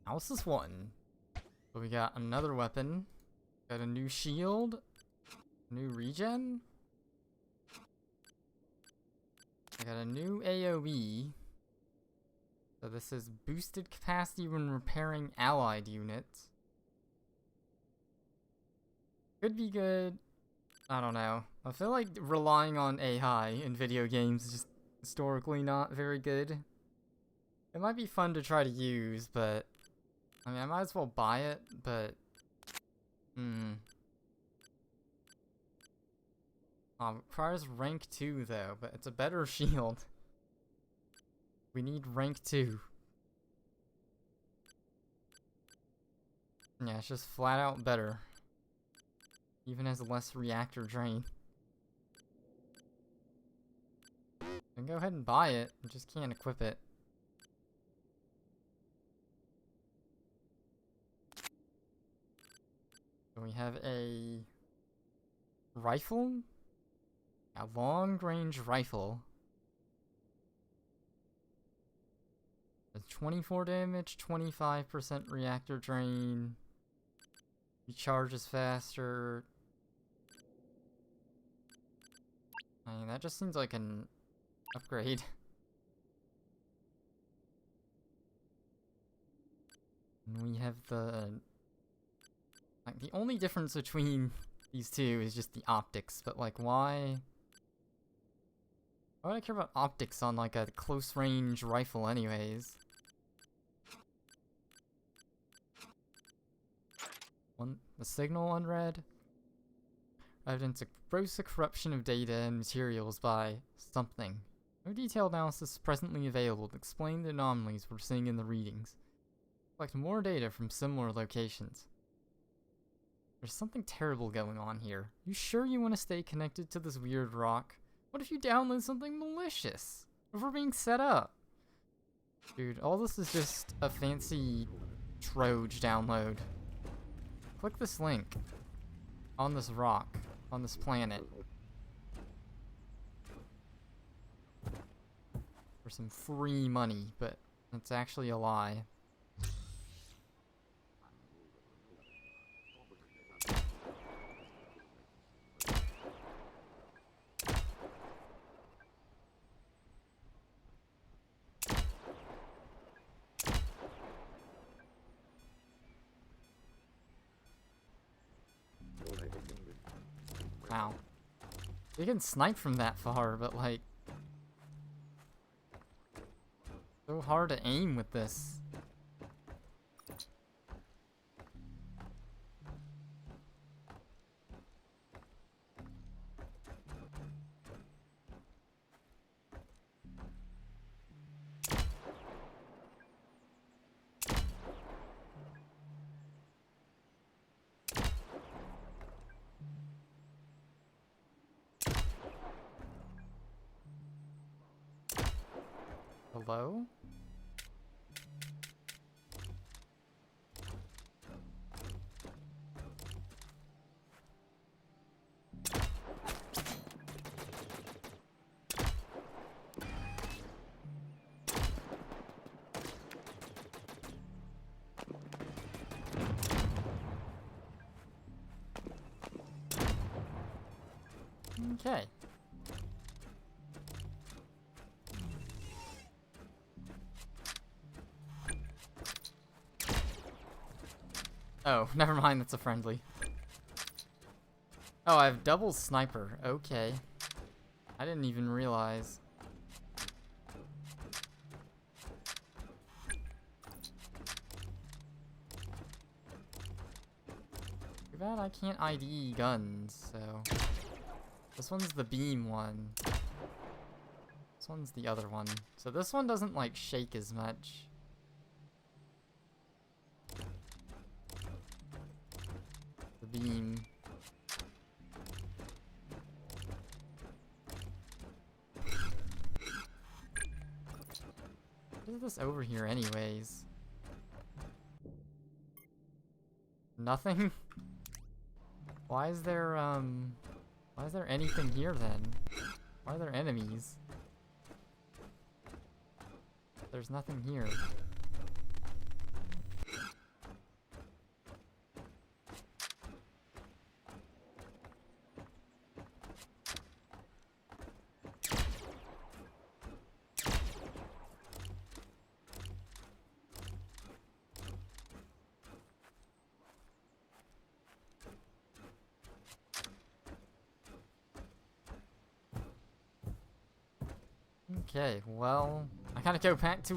House is one. So we got another weapon. Got a new shield. New regen. I got a new AoE. So this is boosted capacity when repairing allied units. Could be good. I don't know. I feel like relying on AI in video games is just historically not very good. It might be fun to try to use, but I mean, I might as well buy it, but it requires rank 2 though, but it's a better shield. We need rank 2. Yeah, it's just flat out better. Even has less reactor drain. Then go ahead and buy it, you just can't equip it. So we have a rifle, a long-range rifle. Does 24 damage, 25% reactor drain, recharges faster. I mean, that just seems like an upgrade. And we have the... Like, the only difference between these two is just the optics, but like, why would I care about optics on like a close-range rifle anyways? The signal unread. Evidence of gross corruption of data and materials by something. No detailed analysis is presently available to explain the anomalies we're seeing in the readings. Collect more data from similar locations. There's something terrible going on here. You sure you want to stay connected to this weird rock? What if you download something malicious? Before being set up? Dude, all this is just a fancy Trojan download. Click this link on this rock, on this planet, for some free money, but it's actually a lie. Wow. You can snipe from that far, but like... so hard to aim with this. Hello? Okay. Oh, never mind, that's a friendly. Oh, I have double sniper. Okay. I didn't even realize. Too bad I can't ID guns, so... This one's the beam one. This one's the other one. So this one doesn't, like, shake as much. The beam. What is this over here anyways? Nothing? Why is there anything here then? Why are there enemies? There's nothing here. Okay, well, I gotta go back to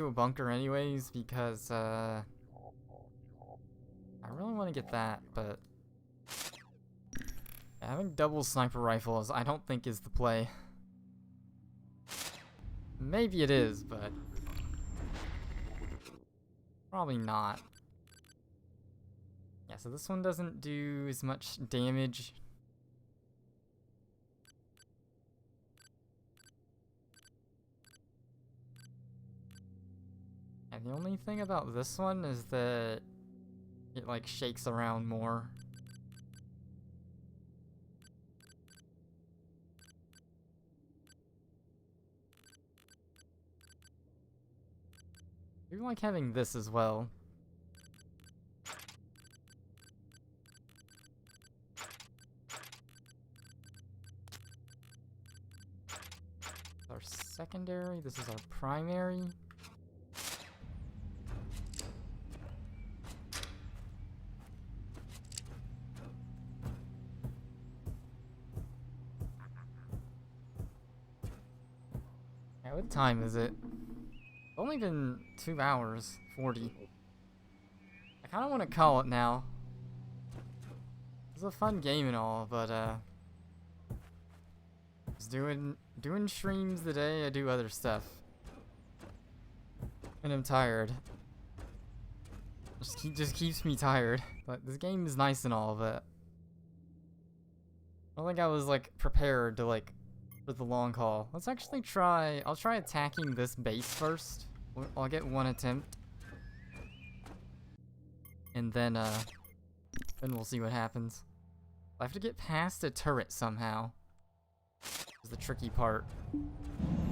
a bunker anyways because I really want to get that, but having double sniper rifles I don't think is the play. Maybe it is, but probably not. Yeah, so this one doesn't do as much damage. And the only thing about this one is that it like shakes around more. I do like having this as well. Our secondary, this is our primary. What time is it? It's only been 2 hours, 40. I kind of want to call it now. It's a fun game and all, but just doing streams today. I do other stuff, and I'm tired. Just keeps me tired. But this game is nice and all, but I don't think I was like prepared to like. For the long haul. Let's actually try. I'll try attacking this base first. I'll get one attempt, and then we'll see what happens. I have to get past a turret somehow. Is the tricky part,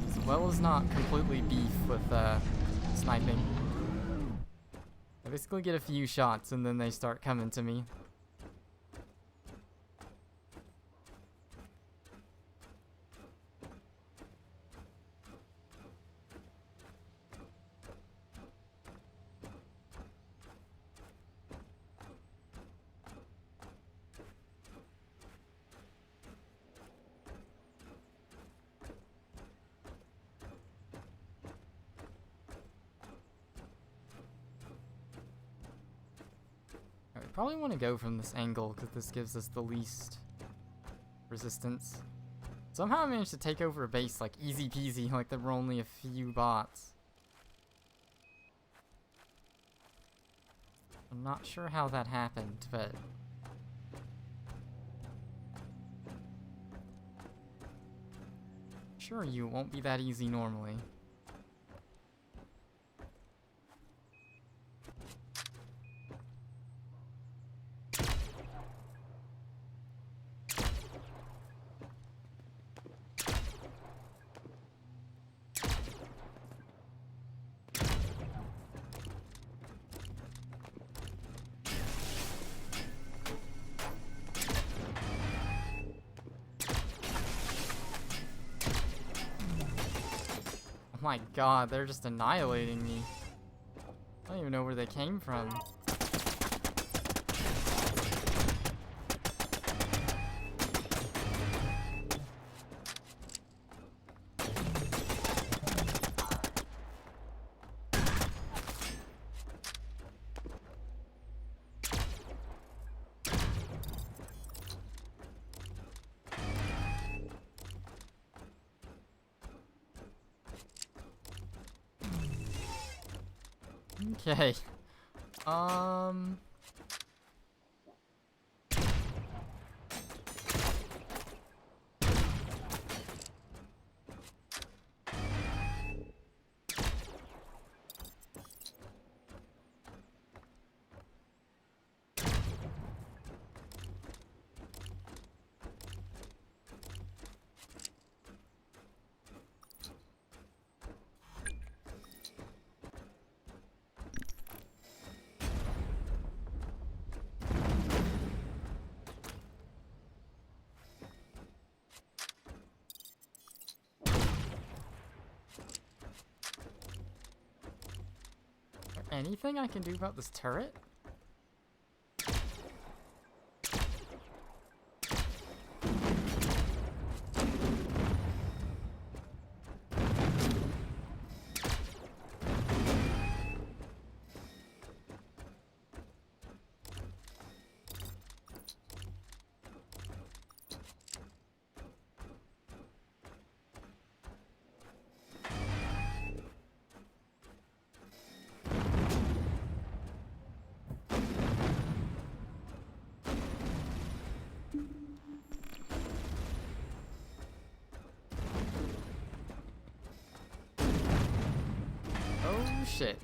as well as not completely beef with sniping. I basically get a few shots, and then they start coming to me. Probably want to go from this angle because this gives us the least resistance. Somehow I managed to take over a base like easy peasy, like there were only a few bots. I'm not sure how that happened, but sure you won't be that easy normally. my god, they're just annihilating me. I don't even know where they came from. Okay. Anything I can do about this turret? Oh shit.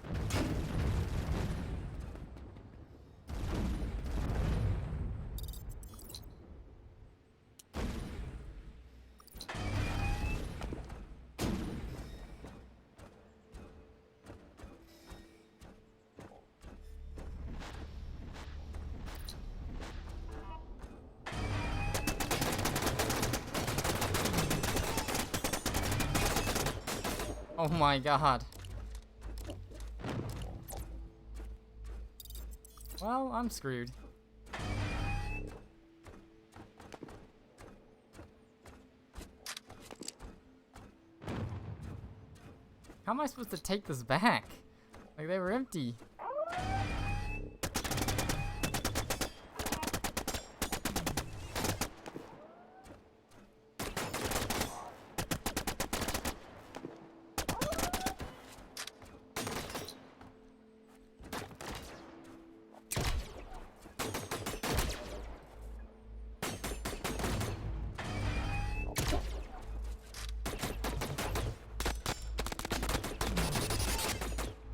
Oh my god. Well, I'm screwed. How am I supposed to take this back? Like, they were empty.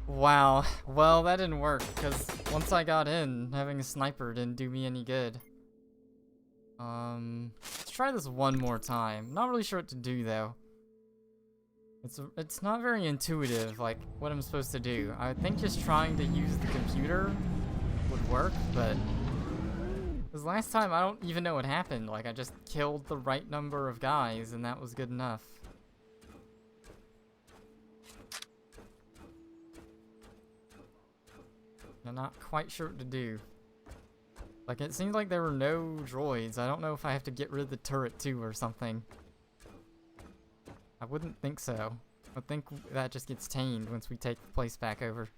Wow, well that didn't work, because once I got in, having a sniper didn't do me any good. Let's try this one more time. Not really sure what to do though. It's not very intuitive, like, what I'm supposed to do. I think just trying to use the computer would work, but... Because last time I don't even know what happened, like I just killed the right number of guys and that was good enough. I'm not quite sure what to do. Like, it seems like there were no droids. I don't know if I have to get rid of the turret too or something. I wouldn't think so. I think that just gets tamed once we take the place back over.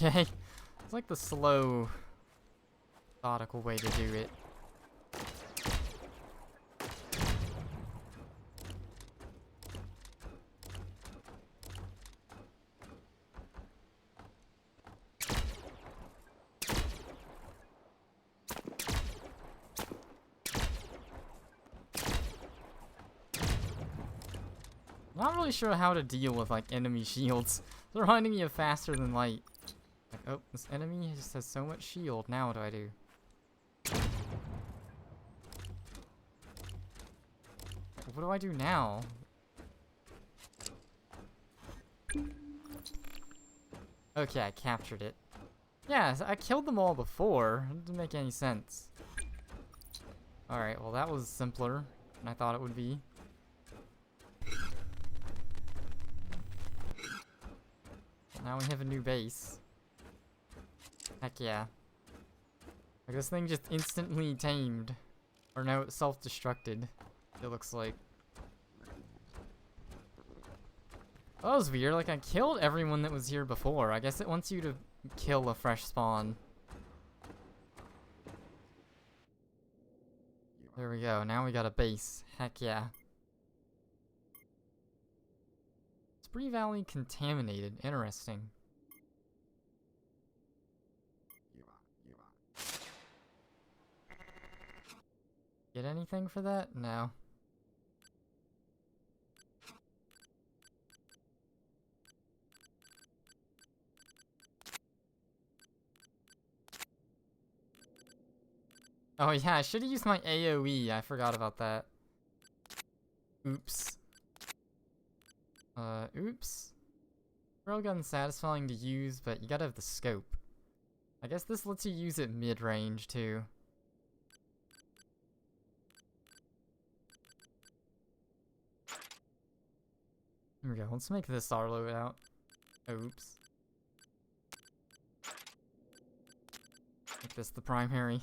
Okay. It's like the slow, methodical way to do it. Not really sure how to deal with like enemy shields. They're reminding me of Faster Than Light. Like, oh, this enemy just has so much shield. Now what do I do? What do I do now? Okay, I captured it. Yeah, I killed them all before. It didn't make any sense. Alright, well that was simpler than I thought it would be. Now we have a new base. Heck yeah. Like this thing just instantly tamed. Or no, it self-destructed. It looks like. That was weird, like I killed everyone that was here before. I guess it wants you to kill a fresh spawn. There we go, now we got a base. Heck yeah. Spree Valley contaminated. Interesting. Get anything for that? No. Oh yeah, I should have used my AoE. I forgot about that. Oops. Oops. Railgun's satisfying to use, but you gotta have the scope. I guess this lets you use it mid-range, too. Here we go, let's make this our loadout. Oops. Make this the primary.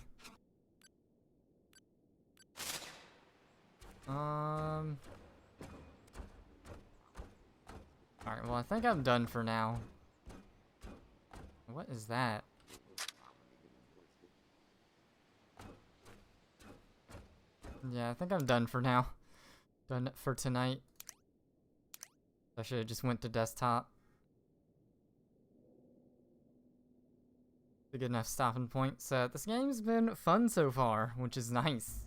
Alright, well I think I'm done for now. What is that? Yeah, I think I'm done for now. Done for tonight. I should have just went to desktop. A good enough stopping point. So this game's been fun so far, which is nice.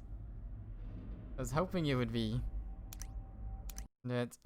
I was hoping it would be. It's